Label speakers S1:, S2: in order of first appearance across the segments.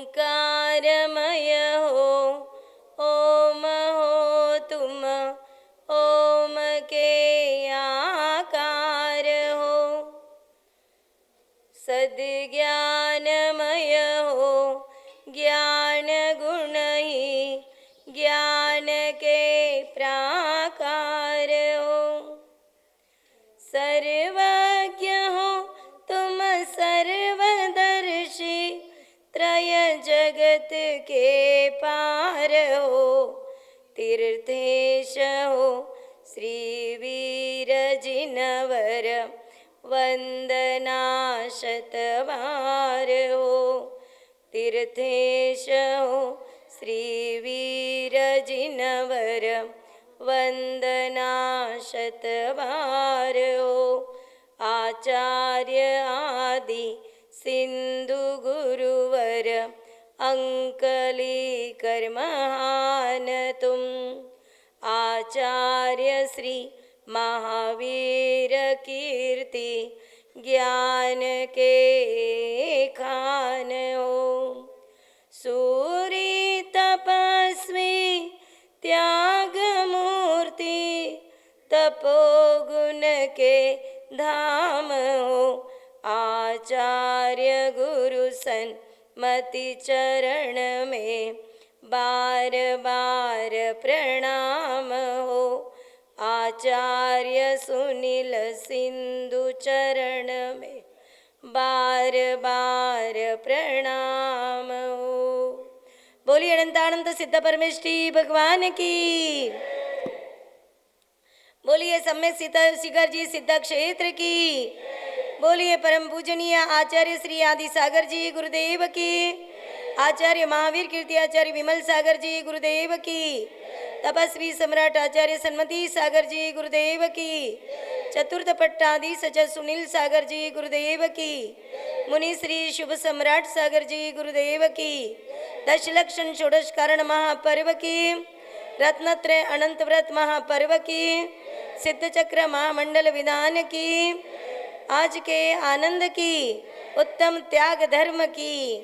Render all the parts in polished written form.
S1: ओंकारमय हो, ओम हो तुम, ओम के आकार हो। सद्ज्ञानमय हो, ज्ञान गुण ही ज्ञान के प्राकार हो। सर्वज्ञ हो तुम सर्वदर्शी, त्रय जगत के पार हो। तीर्थेश हो श्री वीर जिनवर, वंदना शतवार हो। तीर्थेश हो श्री वीर जिनवर, वंदना शतवार हो। आचार्य आदि सिंधु गुरुवर, अंकली कर्महान तुम। आचार्य श्री महावीर कीर्ति, ज्ञान के खान हो। सूरी तपस्वी त्याग मूर्ति, तपोगुण के धाम हो। आचार्य गुरु सन्मति चरण में, बार बार प्रणाम हो। आचार्य सुनील सिंधु चरण में, बार बार प्रणाम हो। बोलिए अनंतानंद सिद्ध परमेष्ठी भगवान की। बोलिए सम्यक शिखर जी सिद्ध क्षेत्र की। बोलिए परम पूजनीय आचार्य श्री आदि सागर जी गुरुदेव की। आचार्य महावीर कीर्ति आचार्य विमल सागर जी गुरुदेव की। तपस्वी सम्राट आचार्य सन्मति सागर जी गुरुदेव की। चतुर्थ पट्टाधीश सचर सुनील सागर जी गुरुदेव की। मुनि श्री शुभ सम्राट सागर जी गुरुदेव की। दशलक्षण षोडश कारण महापर्व की। रत्नत्रय अनंत व्रत महापर्व की। सिद्ध चक्र महामंडल विधान की। आज के आनंद की। उत्तम त्याग धर्म की।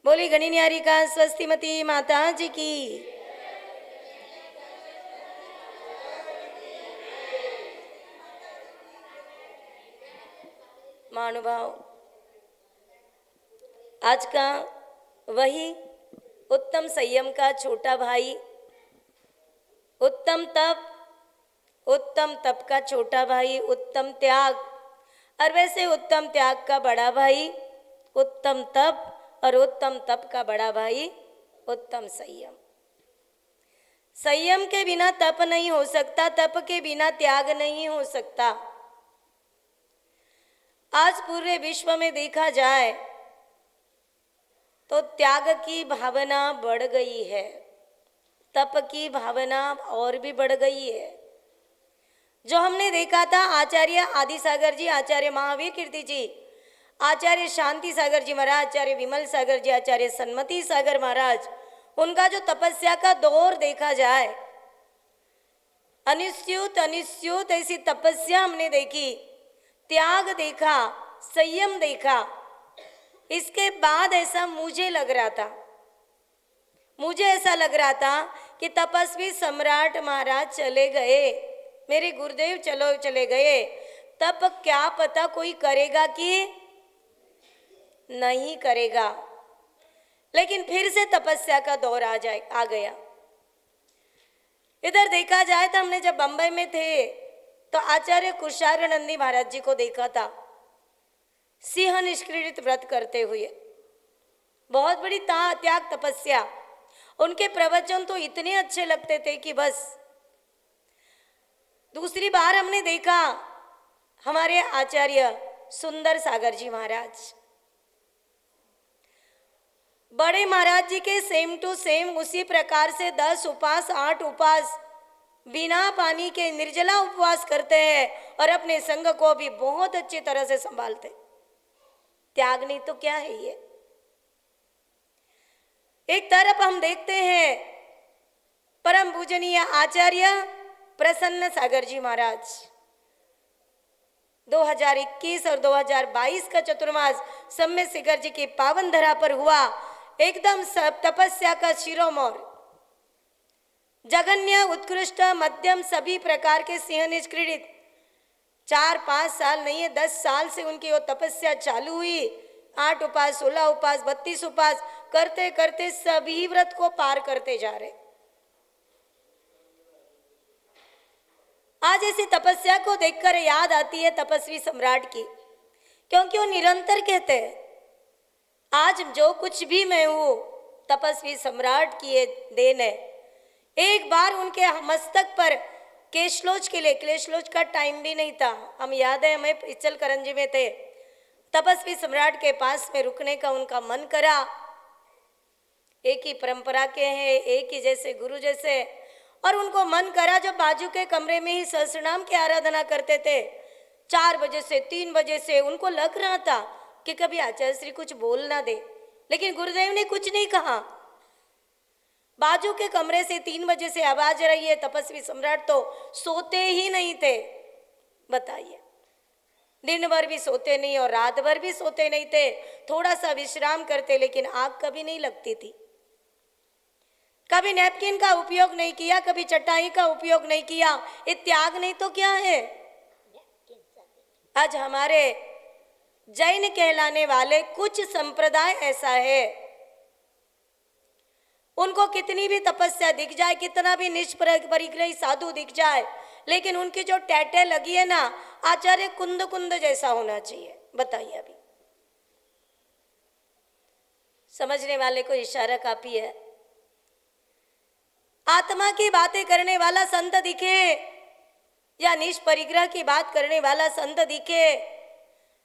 S1: बोली गणी न्यारी का स्वस्तिमती माता जी की। महानुभाव, आज का वही उत्तम संयम का छोटा भाई, उत्तम तप का छोटा भाई उत्तम त्याग, और वैसे उत्तम त्याग का बड़ा भाई उत्तम तप, और उत्तम तप का बड़ा भाई उत्तम संयम। संयम के बिना तप नहीं हो सकता, तप के बिना त्याग नहीं हो सकता। आज पूरे विश्व में देखा जाए तो त्याग की भावना बढ़ गई है, तप की भावना और भी बढ़ गई है। जो हमने देखा था आचार्य आदि सागर जी, आचार्य महावीर कीर्ति जी, आचार्य शांति सागर जी महाराज, आचार्य विमल सागर जी, आचार्य सन्मति सागर महाराज, उनका जो तपस्या का दौर देखा जाए, अनिश्चित ऐसी तपस्या हमने देखी, त्याग देखा, संयम देखा। इसके बाद ऐसा मुझे लग रहा था कि तपस्वी सम्राट महाराज चले गए, मेरे गुरुदेव चले गए, तब क्या पता कोई करेगा कि नहीं करेगा। लेकिन फिर से तपस्या का दौर आ गया। इधर देखा जाए तो हमने जब बंबई में थे तो आचार्य कुशाग्रनंदी महाराज जी को देखा था सिंह निष्क्रिय व्रत करते हुए। बहुत बड़ी त्याग तपस्या। उनके प्रवचन तो इतने अच्छे लगते थे कि बस। दूसरी बार हमने देखा हमारे आचार्य सुंदर सागर जी महाराज, बड़े महाराज जी के सेम टू सेम उसी प्रकार से 10 उपास 8 उपास बिना पानी के निर्जला उपवास करते हैं और अपने संग को भी बहुत अच्छी तरह से संभालते। त्याग नहीं तो क्या है ये। एक तरफ हम देखते हैं परम पूजनीय आचार्य प्रसन्न सागर जी महाराज, 2021 और 2022 का चतुर्मास सम्यक शिखर जी की पावन धरा पर हुआ। एकदम सब तपस्या का शिरोमोर, जघन्य, उत्कृष्ट, मध्यम, सभी प्रकार के सिंह निष्क्रीडित। 4-5 साल नहीं है, 10 साल से उनकी वो तपस्या चालू हुई। 8 उपास, 16 उपास, 32 उपास करते करते सभी व्रत को पार करते जा रहे। आज ऐसी तपस्या को देखकर याद आती है तपस्वी सम्राट की, क्योंकि वो निरंतर कहते हैं आज जो कुछ भी मैं हूं तपस्वी सम्राट की ये देन है। एक बार उनके मस्तक पर केशलोच के लिए, क्लेशलोच का टाइम भी नहीं था, हम याद है, हमें इचल करंजी में थे, तपस्वी सम्राट के पास में रुकने का उनका मन करा। एक ही परंपरा के हैं, एक ही जैसे गुरु जैसे, और उनको मन करा जब बाजू के कमरे में ही सहस्रनाम की आराधना करते थे 4 बजे से 3 बजे से, उनको लग रहा था कि कभी आचार्य श्री कुछ बोल ना दे, लेकिन गुरुदेव ने कुछ नहीं कहा। बाजू के कमरे से 3 बजे से आवाज रही है, तपस्वी सम्राट तो सोते ही नहीं थे। बताइए, दिन भर भी सोते नहीं और रात भर भी सोते नहीं थे, थोड़ा सा विश्राम करते, लेकिन आग कभी नहीं लगती थी। कभी नैपकिन का उपयोग नहीं किया, कभी चटाई का उपयोग नहीं किया। ये त्याग नहीं तो क्या है? आज हमारे जैन कहलाने वाले कुछ संप्रदाय ऐसा है, उनको कितनी भी तपस्या दिख जाए, कितना भी निष्परिग्रही साधु दिख जाए, लेकिन उनकी जो टैटे लगी है ना, आचार्य कुंद कुंद जैसा होना चाहिए। बताइए, अभी समझने वाले को इशारा काफी है। आत्मा की बातें करने वाला संत दिखे या निष्परिग्रह की बात करने वाला संत दिखे,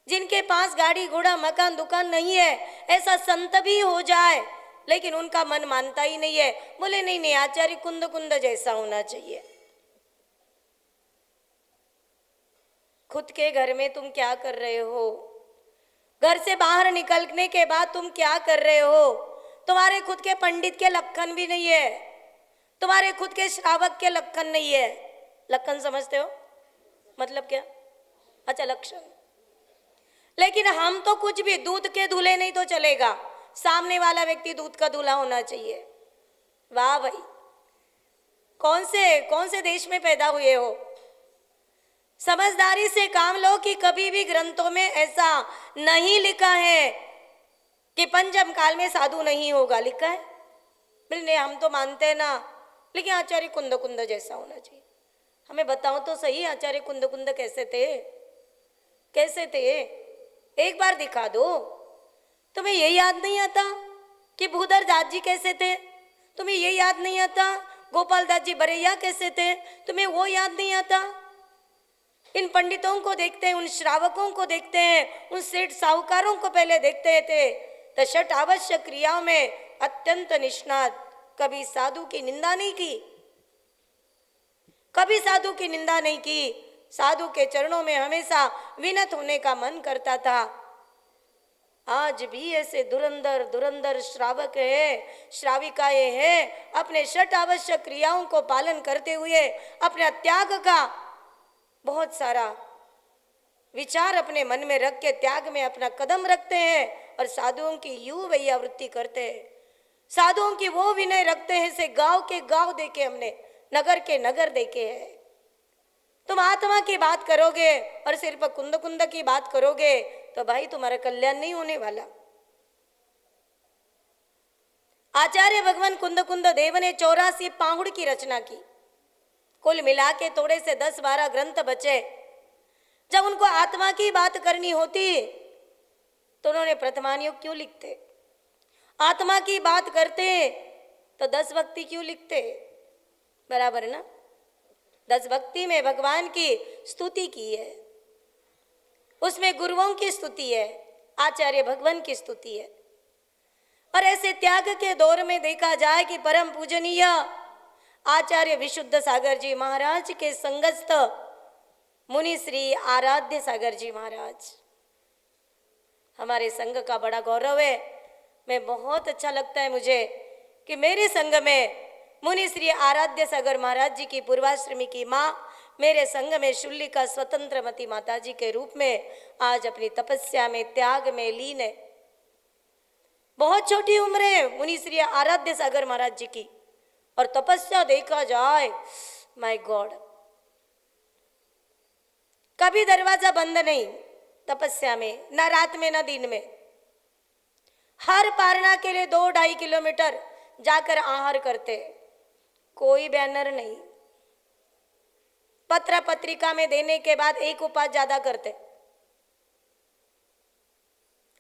S1: जिनके पास गाड़ी घोड़ा मकान दुकान नहीं है, ऐसा संत भी हो जाए, लेकिन उनका मन मानता ही नहीं है। बोले नहीं नहीं, आचार्य कुंद कुंद जैसा होना चाहिए। खुद के घर में तुम क्या कर रहे हो? घर से बाहर निकलने के बाद तुम क्या कर रहे हो? तुम्हारे खुद के पंडित के लक्षण भी नहीं है, तुम्हारे खुद के श्रावक के लक्षण नहीं है। लक्षण समझते हो? मतलब क्या? अच्छा, लक्षण। लेकिन हम तो कुछ भी, दूध के दूल्हे नहीं तो चलेगा, सामने वाला व्यक्ति दूध का दूल्हा होना चाहिए। वाह भाई, कौन से देश में पैदा हुए हो? समझदारी से काम लो कि कभी भी ग्रंथों में ऐसा नहीं लिखा है कि पंचम काल में साधु नहीं होगा। लिखा है? बोले हम तो मानते हैं ना, लेकिन आचार्य कुंद कुंद जैसा होना चाहिए। हमें बताओ तो सही, आचार्य कुंद कुंद कैसे थे? कैसे थे? एक बार दिखा दो। तुम्हें ये याद नहीं आता कि भूधर दास जी कैसे थे? तुम्हें ये याद नहीं आता गोपाल दास जी बरैया कैसे थे? तुम्हें वो याद नहीं आता? इन पंडितों को देखते हैं, उन श्रावकों को देखते हैं, उन सेठ साहूकारों को पहले देखते थे, तो षट आवश्यक क्रियाओं में अत्यंत निष्णात, कभी साधु की निंदा नहीं की, कभी साधु की निंदा नहीं की। साधु के चरणों में हमेशा विनत होने का मन करता था। आज भी ऐसे धुरंधर श्रावक है, श्राविकाएं हैं, अपने षट आवश्यक क्रियाओं को पालन करते हुए अपने त्याग का बहुत सारा विचार अपने मन में रख के त्याग में अपना कदम रखते हैं, और साधुओं की यूं वैयावृत्ति करते हैं, साधुओं की वो विनय रखते हैं से गांव के गांव देखे हमने, नगर के नगर देखे हैं। तुम आत्मा की बात करोगे और सिर्फ कुंद कुंद की बात करोगे तो भाई तुम्हारा कल्याण नहीं होने वाला। आचार्य भगवान कुंद कुंद देव ने 84 पाहुड़ की रचना की, कुल मिला के थोड़े से 10-12 ग्रंथ बचे। जब उनको आत्मा की बात करनी होती तो उन्होंने प्रथमानुयोग क्यों लिखते? आत्मा की बात करते तो 10 भक्ति क्यों लिखते? बराबर है ना? 10 भक्ति में भगवान की स्तुति की है, उसमें गुरुओं की स्तुति है, आचार्य भगवान की स्तुति है। और ऐसे त्याग के दौर में देखा जाए कि परम पूजनीय आचार्य विशुद्ध सागर जी महाराज के संगस्थ मुनि श्री आराध्य सागर जी महाराज हमारे संघ का बड़ा गौरव है। मैं बहुत अच्छा लगता है मुझे कि मेरे संघ में मुनि श्री आराध्य सागर महाराज जी की पूर्वाश्रमी की माँ मेरे संघ में शुल्लिका स्वतंत्रमती माता जी के रूप में आज अपनी तपस्या में त्याग में लीन है। बहुत छोटी उम्र है मुनि श्री आराध्य सागर महाराज जी की, और तपस्या देखा जाए, माय गॉड, कभी दरवाजा बंद नहीं तपस्या में, ना रात में ना दिन में। हर पारणा के लिए 2-2.5 किलोमीटर जाकर आहार करते, कोई बैनर नहीं। पत्र पत्रिका में देने के बाद एक उपास ज्यादा करते।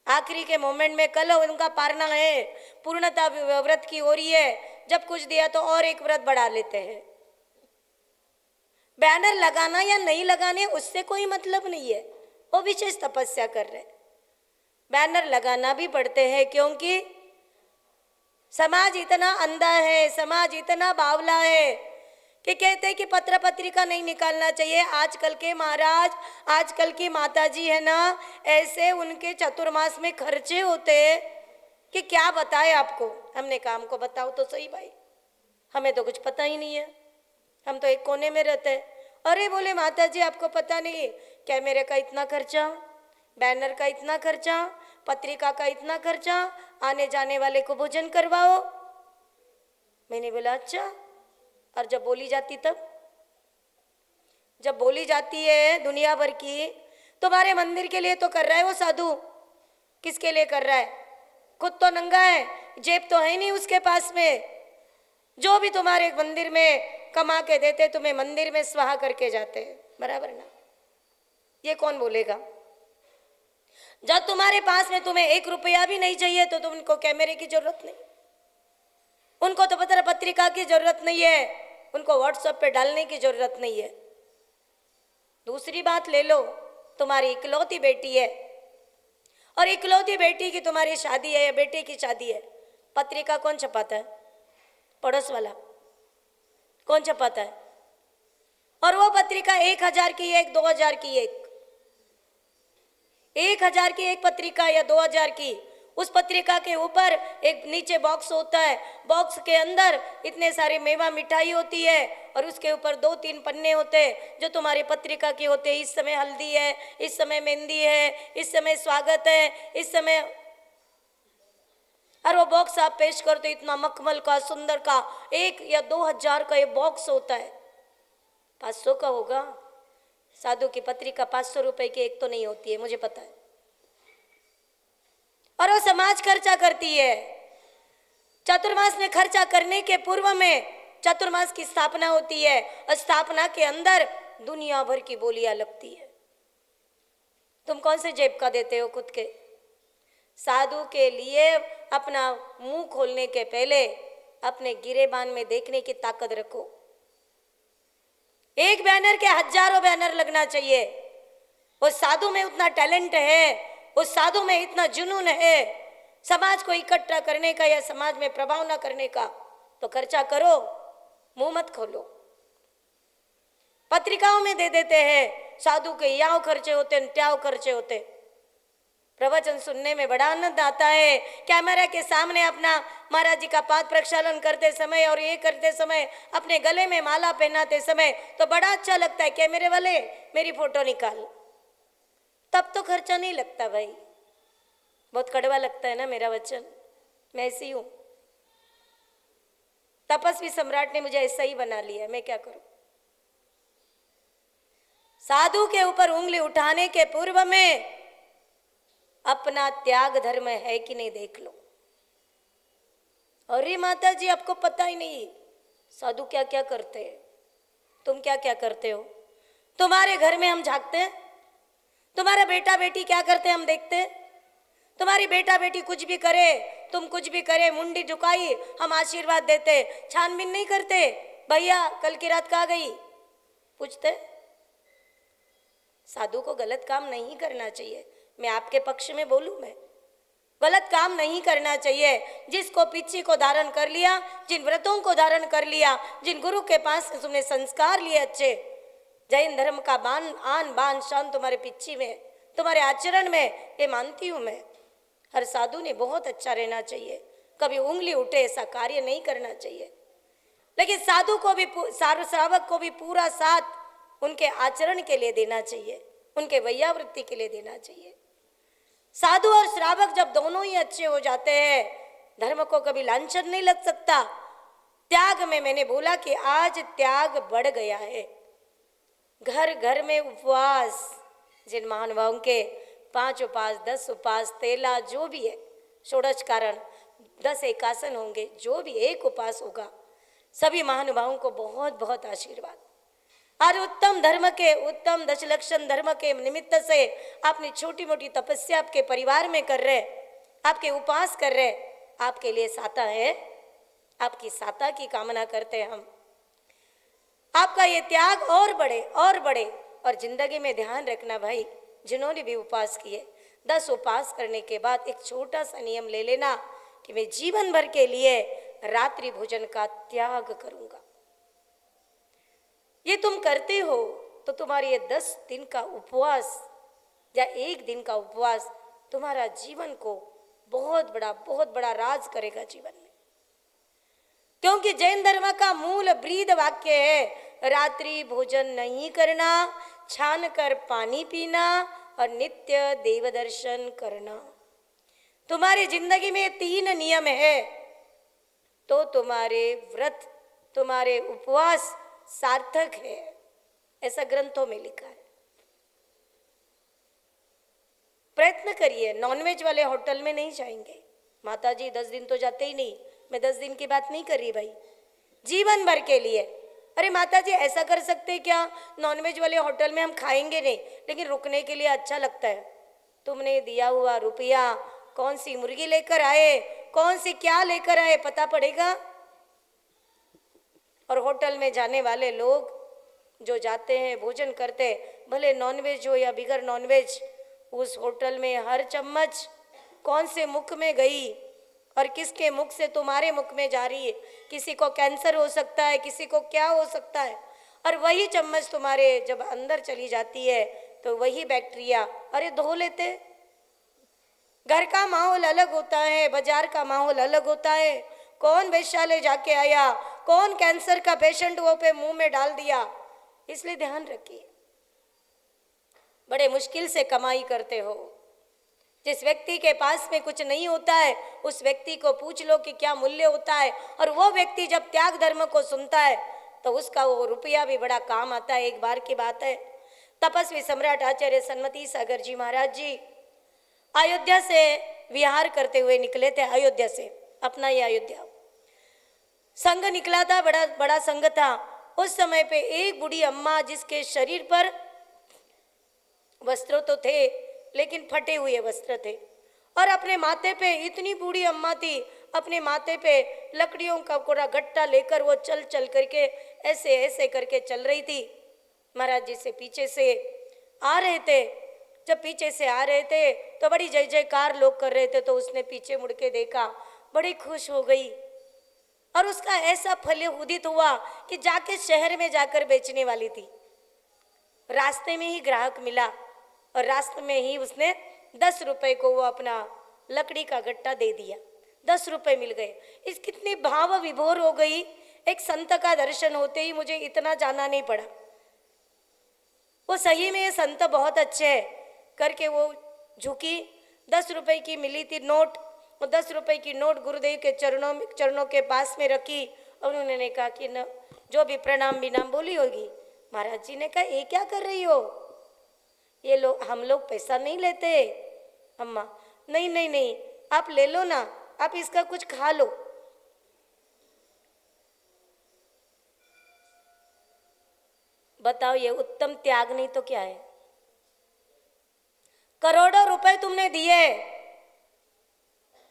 S1: आखिरी के मोमेंट में कल उनका पारना है, पूर्णता व्रत की हो रही है, जब कुछ दिया तो और एक व्रत बढ़ा लेते हैं। बैनर लगाना या नहीं लगाने उससे कोई मतलब नहीं है, वो विशेष तपस्या कर रहे। बैनर लगाना भी पड़ते हैं क्योंकि समाज इतना अंधा है, समाज इतना बावला है कि कहते हैं कि पत्र पत्रिका नहीं निकालना चाहिए। आजकल के महाराज, आजकल की माताजी है ना, ऐसे उनके चतुर्मास में खर्चे होते कि क्या बताए आपको। हमने कहा हमको बताओ तो सही भाई, हमें तो कुछ पता ही नहीं है, हम तो एक कोने में रहते हैं। अरे बोले माताजी आपको पता नहीं, कैमरे का इतना खर्चा, बैनर का इतना खर्चा, पत्रिका का इतना खर्चा, आने जाने वाले को भोजन करवाओ। मैंने बोला अच्छा, और जब बोली जाती तब, जब बोली जाती है दुनिया भर की, तुम्हारे मंदिर के लिए तो कर रहा है वो साधु, किसके लिए कर रहा है? खुद तो नंगा है, जेब तो है नहीं उसके पास में, जो भी तुम्हारे मंदिर में कमा के देते तुम्हें मंदिर में स्वाहा करके जाते, बराबर ना? ये कौन बोलेगा? जब तुम्हारे पास में तुम्हें 1 रुपया भी नहीं चाहिए तो तुमको कैमरे की जरूरत नहीं, उनको तो पत्र पत्रिका की जरूरत नहीं है, उनको व्हाट्सएप पे डालने की जरूरत नहीं है। दूसरी बात ले लो, तुम्हारी इकलौती बेटी है और इकलौती बेटी की तुम्हारी शादी है या बेटे की शादी है, पत्रिका कौन छपाता है? पड़ोस वाला। कौन छपाता है? और वो पत्रिका 1000 की एक, 2000 की एक, 1000 की एक पत्रिका या 2000 की, उस पत्रिका के ऊपर एक नीचे बॉक्स होता है, बॉक्स के अंदर इतने सारे मेवा मिठाई होती है और उसके ऊपर 2-3 पन्ने होते हैं जो तुम्हारी पत्रिका के होते हैं। इस समय हल्दी है, इस समय मेहंदी है, इस समय स्वागत है, इस समय, और वो बॉक्स आप पेश करते इतना मखमल का, सुंदर का, 1 या 2000 का ये बॉक्स होता है। 500 का होगा साधु की पत्रिका, 500 रुपए की एक तो नहीं होती है, मुझे पता है। और वो समाज खर्चा करती है। चतुर्मास में खर्चा करने के पूर्व में चतुर्मास की स्थापना होती है और स्थापना के अंदर दुनिया भर की बोलियां लगती है। तुम कौन से जेब का देते हो खुद के? साधु के लिए अपना मुंह खोलने के पहले अपने गिरेबान में देखने की ताकत रखो। एक बैनर के हजारों बैनर लगना चाहिए। उस साधु में उतना टैलेंट है, उस साधु में इतना जुनून है समाज को इकट्ठा करने का या समाज में प्रभाव न करने का, तो खर्चा करो, मुंह मत खोलो। पत्रिकाओं में दे देते हैं, साधु के यहाँ खर्चे होते, त्याव खर्चे होते। प्रवचन सुनने में बड़ा आनंद आता है। कैमरा के सामने अपना महाराज जी का पाद प्रक्षालन करते समय और ये करते समय, अपने गले में माला पहनाते समय तो बड़ा अच्छा लगता है। कैमरे वाले मेरी फोटो निकाल, तब तो खर्चा नहीं लगता भाई। बहुत कड़वा लगता है ना मेरा वचन, मैं ऐसी हूं। तपस्वी सम्राट ने मुझे ऐसा ही बना लिया, मैं क्या करूं? साधु के ऊपर उंगली उठाने के पूर्व में अपना त्याग धर्म है कि नहीं देख लो। अरे माता जी आपको पता ही नहीं साधु क्या क्या करते हैं, तुम क्या क्या करते हो। तुम्हारे घर में हम झांकते हैं, तुम्हारा बेटा बेटी क्या करते हम देखते हैं। तुम्हारी बेटा बेटी कुछ भी करे, तुम कुछ भी करे, मुंडी झुकाई हम आशीर्वाद देते, छानबीन नहीं करते। भैया कल की रात कहाँ गई पूछते। साधु को गलत काम नहीं करना चाहिए, मैं आपके पक्ष में बोलूं, मैं गलत काम नहीं करना चाहिए। जिसको पिच्ची को धारण कर लिया, जिन व्रतों को धारण कर लिया, जिन गुरु के पास तुमने संस्कार लिए अच्छे, जैन धर्म का बान आन बान शान तुम्हारे पिच्ची में, तुम्हारे आचरण में, ये मानती हूं मैं। हर साधु ने बहुत अच्छा रहना चाहिए, कभी उंगली उठे ऐसा कार्य नहीं करना चाहिए। लेकिन साधु को भी, श्रावक को भी पूरा साथ उनके आचरण के लिए देना चाहिए, उनके वैयावृत्ति के लिए देना चाहिए। साधु और श्रावक जब दोनों ही अच्छे हो जाते हैं, धर्म को कभी लांछन नहीं लग सकता। त्याग में मैंने बोला कि आज त्याग बढ़ गया है। घर घर में उपवास, जिन महानुभावों के 5 उपवास, 10 उपवास, तेला जो भी है, षोडश कारण, 10 एकासन होंगे, जो भी एक उपवास होगा, सभी महानुभावों को बहुत बहुत आशीर्वाद। आज उत्तम धर्म के, उत्तम दशलक्षण धर्म के निमित्त से आपने छोटी मोटी तपस्या आपके परिवार में कर रहे, आपके उपवास कर रहे, आपके लिए साता है, आपकी साता की कामना करते हैं हम। आपका ये त्याग और बढ़े और बढ़े। और जिंदगी में ध्यान रखना भाई, जिन्होंने भी उपवास किए, 10 उपवास करने के बाद एक छोटा सा नियम ले लेना कि मैं जीवन भर के लिए रात्रि भोजन का त्याग करूंगा। ये तुम करते हो तो तुम्हारी ये 10 दिन का उपवास या 1 दिन का उपवास तुम्हारा जीवन को बहुत बड़ा राज करेगा जीवन में। क्योंकि जैन धर्म का मूल ब्रीद वाक्य है, रात्रि भोजन नहीं करना, छान कर पानी पीना और नित्य देव दर्शन करना। तुम्हारी जिंदगी में 3 नियम है तो तुम्हारे व्रत, तुम्हारे उपवास सार्थक है, ऐसा ग्रंथों में लिखा है। प्रयत्न करिए, नॉनवेज वाले होटल में नहीं जाएंगे। माता जी 10 दिन तो जाते ही नहीं, मैं 10 दिन की बात नहीं कर रही भाई, जीवन भर के लिए। अरे माता जी ऐसा कर सकते क्या, नॉनवेज वाले होटल में हम खाएंगे नहीं, लेकिन रुकने के लिए अच्छा लगता है। तुमने दिया हुआ रुपया, कौन सी मुर्गी लेकर आए, कौन सी क्या लेकर आए, पता पड़ेगा। और होटल में जाने वाले लोग जो जाते हैं, भोजन करते, भले नॉनवेज हो या बिगर नॉनवेज, उस होटल में हर चम्मच कौन से मुख में गई और किसके मुख से तुम्हारे मुख में जा रही है। किसी को कैंसर हो सकता है, किसी को क्या हो सकता है, और वही चम्मच तुम्हारे जब अंदर चली जाती है तो वही बैक्टीरिया, अरे धो लेते। घर का माहौल अलग होता है, बाजार का माहौल अलग होता है। कौन वैश्यालय जाके आया, कौन कैंसर का पेशेंट वो पे मुंह में डाल दिया। इसलिए ध्यान रखिए, बड़े मुश्किल से कमाई करते हो। जिस व्यक्ति के पास में कुछ नहीं होता है, उस व्यक्ति को पूछ लो कि क्या मूल्य होता है, और वो व्यक्ति जब त्याग धर्म को सुनता है तो उसका वो रुपया भी बड़ा काम आता है। एक बार की बात है, तपस्वी सम्राट आचार्य सन्मति सागर जी महाराज जी अयोध्या से विहार करते हुए निकले थे। अयोध्या से, अपना ये अयोध्या संघ निकला था, बड़ा संघ था। उस समय पे एक बूढ़ी अम्मा, जिसके शरीर पर वस्त्र तो थे लेकिन फटे हुए वस्त्र थे, और अपने माथे पे, इतनी बूढ़ी अम्मा थी, अपने माथे पे लकड़ियों का पूरा गट्टा लेकर वो चल चल करके ऐसे ऐसे करके चल रही थी। महाराज जी से पीछे से आ रहे थे। जब पीछे से आ रहे थे तो बड़ी जय जयकार लोग कर रहे थे, तो उसने पीछे मुड़ के देखा, बड़ी खुश हो गई, और उसका ऐसा फल उदित हुआ कि जाके शहर में जाकर बेचने वाली थी। रास्ते में ही ग्राहक मिला और रास्ते में ही उसने 10 रुपए को वो अपना लकड़ी का गट्टा दे दिया। 10 रुपए मिल गए। इस कितनी भाव विभोर हो गई। एक संत का दर्शन होते ही मुझे इतना जाना नहीं पड़ा। वो सही में ये संत बहुत अच्छे है करके वो झुकी। 10 रुपए की मिली थी नोट, और 10 रुपए की नोट गुरुदेव के चरणों के पास में रखी, और उन्होंने कहा कि न जो भी प्रणाम विनाम बोली होगी। महाराज जी ने कहा ये क्या कर रही हो, ये लोग, हम लोग पैसा नहीं लेते। अम्मा नहीं नहीं नहीं, आप ले लो ना, आप इसका कुछ खा लो। बताओ ये उत्तम त्याग नहीं तो क्या है। करोड़ों रुपए तुमने दिए,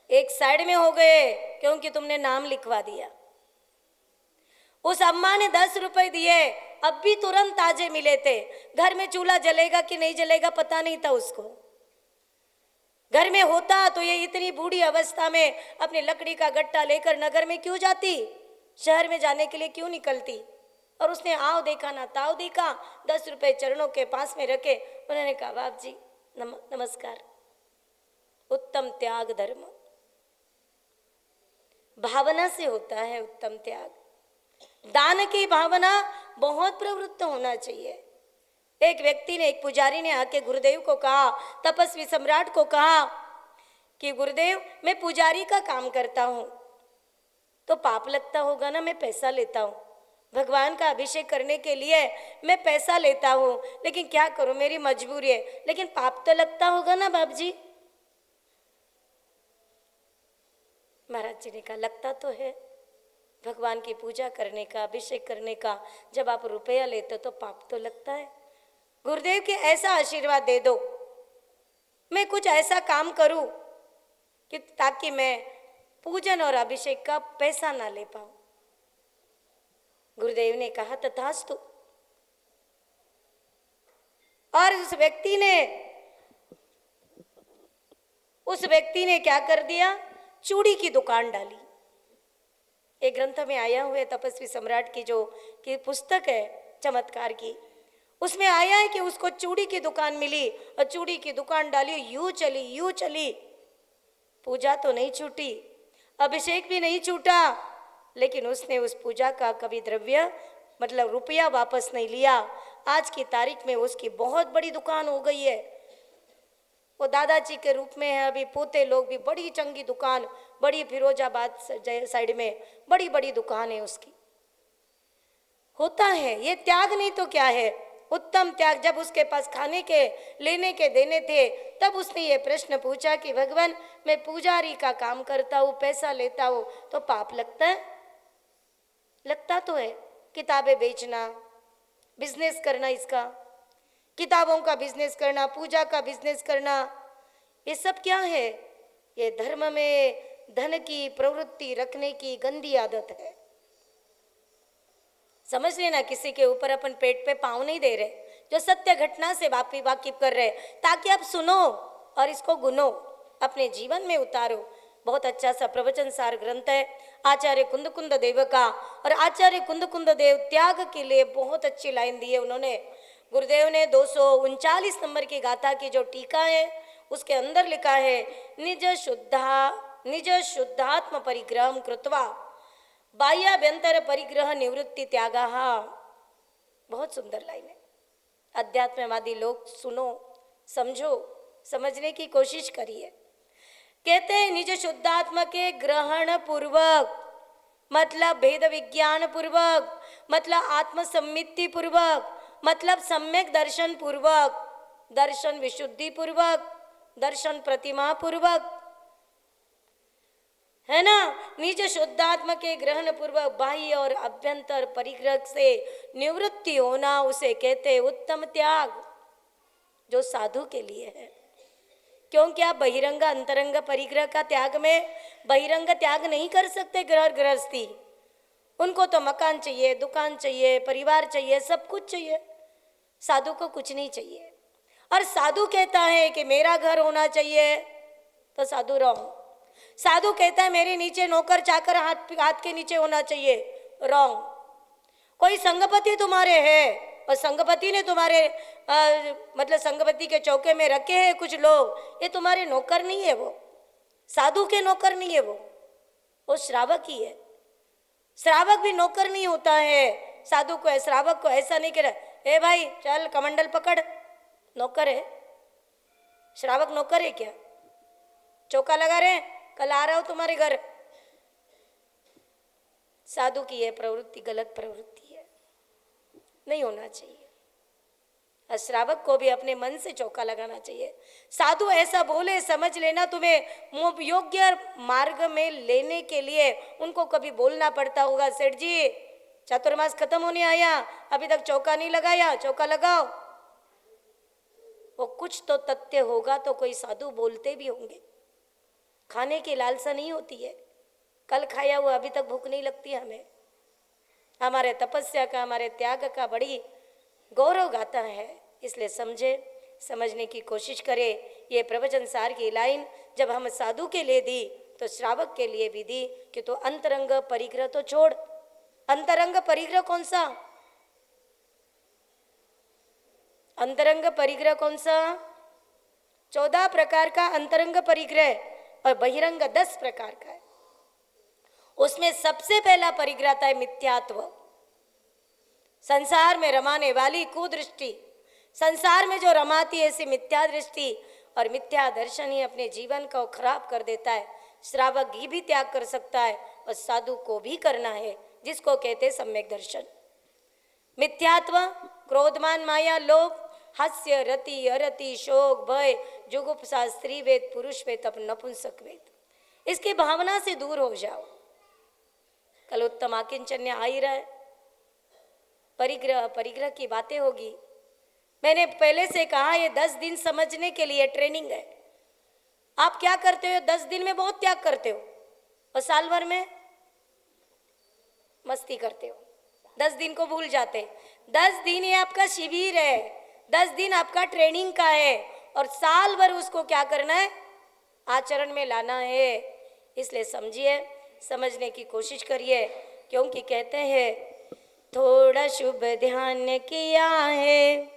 S1: एक साइड में हो गए क्योंकि तुमने नाम लिखवा दिया। उस अम्मा ने 10 रुपए दिए, अब भी तुरंत ताजे मिले थे। घर में चूल्हा जलेगा कि नहीं जलेगा पता नहीं था उसको। घर में होता तो ये इतनी बूढ़ी अवस्था में अपनी लकड़ी का गट्टा लेकर नगर में क्यों जाती, शहर में जाने के लिए क्यों निकलती। और उसने आओ देखा ना ताव देखा, 10 रुपए चरणों के पास में रखे। उन्होंने कहा बाप जी नमस्कार। उत्तम त्याग धर्म भावना से होता है। उत्तम त्याग, दान की भावना बहुत प्रवृत्त होना चाहिए। एक व्यक्ति ने, एक पुजारी ने आके गुरुदेव को कहा, तपस्वी सम्राट को कहा कि गुरुदेव मैं पुजारी का काम करता हूँ तो पाप लगता होगा ना, मैं पैसा लेता हूँ, भगवान का अभिषेक करने के लिए मैं पैसा लेता हूँ, लेकिन क्या करूँ मेरी मजबूरी है, लेकिन पाप तो लगता होगा ना बाप जी। महाराज जी ने कहा लगता तो है, भगवान की पूजा करने का, अभिषेक करने का जब आप रुपया लेते तो पाप तो लगता है। गुरुदेव के ऐसा आशीर्वाद दे दो, मैं कुछ ऐसा काम करूं कि ताकि मैं पूजन और अभिषेक का पैसा ना ले पाऊं। गुरुदेव ने कहा तथास्तु। और उस व्यक्ति ने क्या कर दिया, चूड़ी की दुकान डाली। एक ग्रंथ में आया हुआ तपस्वी सम्राट की जो की पुस्तक है चमत्कार की, उसमें आया है कि उसको चूड़ी की दुकान मिली और चूड़ी की दुकान डाली, यूं चली। पूजा तो नहीं छूटी, अभिषेक भी नहीं छूटा, लेकिन उसने उस पूजा का कभी द्रव्य मतलब रुपया वापस नहीं लिया। आज की तारीख में उसकी बहुत बड़ी दुकान हो गई है, वो दादाजी के रूप में है। अभी पोते लोग भी, बड़ी चंगी दुकान, बड़ी फिरोजाबाद साइड में बड़ी बड़ी दुकान है उसकी। होता है ये त्याग, नहीं तो क्या है, उत्तम त्याग। जब उसके पास खाने के लेने के देने थे तब उसने ये प्रश्न पूछा कि भगवान मैं पुजारी का काम करता हूँ, पैसा लेता हूँ तो पाप लगता है? लगता तो है। किताबें बेचना, बिजनेस करना, इसका किताबों का बिजनेस करना, पूजा का बिजनेस करना, ये सब क्या है? ये धर्म में धन की प्रवृत्ति रखने की गंदी आदत है। समझ लेना, किसी के ऊपर अपन पेट पे पाँव नहीं दे रहे, जो सत्य घटना से वाकिफ कर रहे, ताकि आप सुनो और इसको गुनो, अपने जीवन में उतारो। बहुत अच्छा सा प्रवचन सार ग्रंथ है आचार्य कुंद देव का। और आचार्य कुंद देव त्याग के लिए बहुत अच्छी लाइन दी है उन्होंने। गुरुदेव ने 239 नंबर की गाथा की जो टीका है उसके अंदर लिखा है, निज शुद्धात्म परिग्रह कृत्वा बाह्याभ्यंतर परिग्रह निवृत्ति त्यागा। बहुत सुंदर लाइन है। अध्यात्मवादी लोग सुनो, समझो, समझने की कोशिश करिए। कहते हैं निज शुद्धात्मा के ग्रहण पूर्वक, मतलब भेद विज्ञान पूर्वक, मतलब आत्मसम्मिति पूर्वक, मतलब सम्यक दर्शन पूर्वक, दर्शन विशुद्धि पूर्वक, दर्शन प्रतिमा पूर्वक, है ना। निज शुद्धात्मा के ग्रहण पूर्वक बाह्य और अभ्यंतर परिग्रह से निवृत्ति होना, उसे कहते उत्तम त्याग, जो साधु के लिए है। क्योंकि आप बहिरंग अंतरंग परिग्रह का त्याग में बहिरंग त्याग नहीं कर सकते। गृहस्थी, उनको तो मकान चाहिए, दुकान चाहिए, परिवार चाहिए, सब कुछ चाहिए। साधु को कुछ नहीं चाहिए। और साधु कहता है कि मेरा घर होना चाहिए, तो साधु रहो। साधु कहता है मेरे नीचे नौकर चाकर हाथ के नीचे होना चाहिए, रॉन्ग। कोई संगपति तुम्हारे है और संगपति ने तुम्हारे मतलब संगपति के चौके में रखे हैं कुछ लोग, ये तुम्हारे नौकर नहीं है, वो साधु के नौकर नहीं है, वो श्रावक ही है। श्रावक भी नौकर नहीं होता है साधु को। श्रावक को ऐसा नहीं कह रहा ए भाई चल कमंडल पकड़, नौकर है। श्रावक नौकर है क्या? चौका लगा रहे, कल आ रहा हूं तुम्हारे घर। साधु की यह प्रवृत्ति गलत प्रवृत्ति है, नहीं होना चाहिए। श्रावक को भी अपने मन से चौका लगाना चाहिए। साधु ऐसा बोले, समझ लेना, तुम्हें योग्य मार्ग में लेने के लिए उनको कभी बोलना पड़ता होगा, सेठ जी चातुर्मास खत्म होने आया, अभी तक चौका नहीं लगाया, चौका लगाओ। वो कुछ तो तथ्य होगा, तो कोई साधु बोलते भी होंगे। खाने की लालसा नहीं होती है, कल खाया हुआ अभी तक भूख नहीं लगती हमें। हमारे तपस्या का, हमारे त्याग का बड़ी गौरव गाता है। इसलिए समझने की कोशिश करें। ये प्रवचन सार की लाइन जब हम साधु के लिए दी तो श्रावक के लिए भी दी कि तो अंतरंग परिग्रह तो छोड़। अंतरंग परिग्रह कौन सा? अंतरंग परिग्रह कौन सा? 14 प्रकार का अंतरंग परिग्रह और बहिरंग 10 प्रकार का है। उसमें सबसे पहला परिग्रह था मिथ्यात्व, संसार में रमाने वाली कुदृष्टि। संसार में जो रमाती है ऐसी मिथ्या दृष्टि, और मिथ्या दर्शन ही अपने जीवन को खराब कर देता है। श्रावक घी भी त्याग कर सकता है और साधु को भी करना है, जिसको कहते सम्यक दर्शन। मिथ्यात्व, क्रोधमान, माया, लोभ, हास्य, रति, अरति, शोक, भय, जुगुप्सा, स्त्री वेद, पुरुष वेद, तप, नपुंसक वेद, इसकी भावना से दूर हो जाओ। कल उत्तम आकिंचन्य आ ही रहा है, परिग्रह की बातें होगी। मैंने पहले से कहा, ये 10 दिन समझने के लिए ट्रेनिंग है। आप क्या करते हो? 10 दिन में बहुत त्याग करते हो और साल भर में मस्ती करते हो। 10 दिन को भूल जाते। 10 दिन ये आपका शिविर है, 10 दिन आपका ट्रेनिंग का है और साल भर उसको क्या करना है? आचरण में लाना है। इसलिए समझिए, समझने की कोशिश करिए, क्योंकि कहते हैं थोड़ा शुभ ध्यान किया है,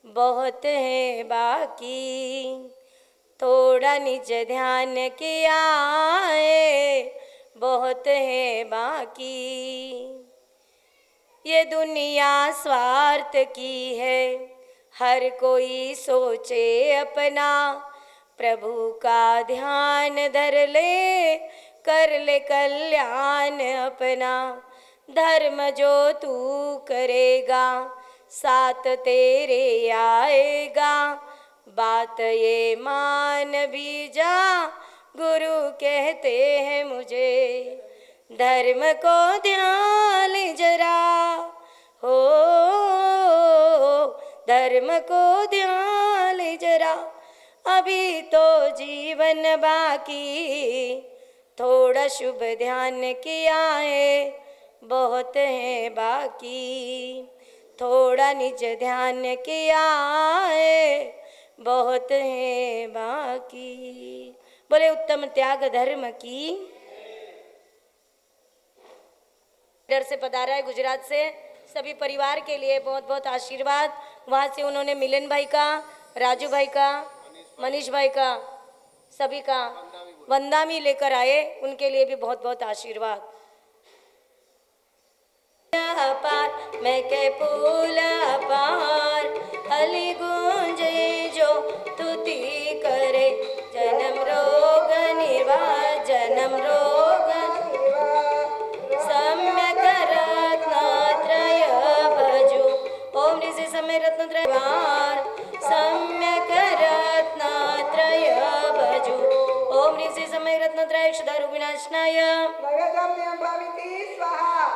S1: बहुत है बाकी, थोड़ा निज ध्यान किया है, बहुत है बाकी। ये दुनिया स्वार्थ की है, हर कोई सोचे अपना, प्रभु का ध्यान धर ले, कर ले कल्याण अपना। धर्म जो तू करेगा, साथ तेरे आएगा, बात ये मान भी जा, गुरु कहते हैं मुझे। धर्म को ध्यान ले जरा, हो धर्म को ध्यान ले जरा, अभी तो जीवन बाकी, थोड़ा शुभ ध्यान किया है, बहुत है बाकी, थोड़ा निज ध्यान किया है, बहुत है बाकी। बोले उत्तम त्याग धर्म की। इधर से पधारा है गुजरात से, सभी परिवार के लिए बहुत बहुत आशीर्वाद। वहाँ से उन्होंने मिलन भाई का, राजू भाई का, मनीष भाई का, सभी का वंदामी लेकर आए, उनके लिए भी बहुत बहुत आशीर्वाद। पार मैं के पूला पार, अली गूंजे जो तुति करे, जन्म रोग निवार, जन्म रोग सम्यक रत्नत्रय भजो। ओम ऋषि सम्यक रत्नत्रय वार, सम्यक रत्नत्रय भजो। ओम ऋषि सम्यक रत्नत्रय क्षुधारु विनाशनाय,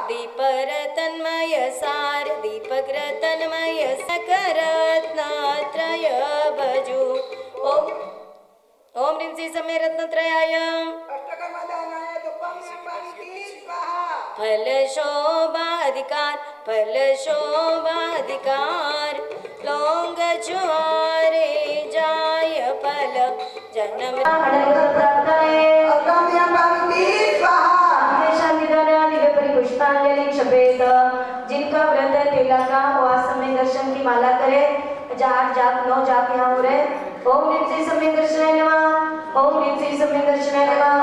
S1: दीपर तन्मय सार, दीपक रतनमय सकरत्नत्रय भजो। ओम ऋषि सम्यक रत्नत्रयाय, फल शोभाधिकार, फल शोभाधिकार, लोंग जुआरे जाय फल जन्म। पुष्पांजलि क्षपेत। जिनका व्रत है तिलक का, वो आज समय दर्शन की माला करे। 8 जाप 9 जाप यहाँ हो रहे। ओम ह्रीं श्री सम्यक दर्शनाय नमः, ओम ह्रीं श्री सम्यक दर्शनाय नमः,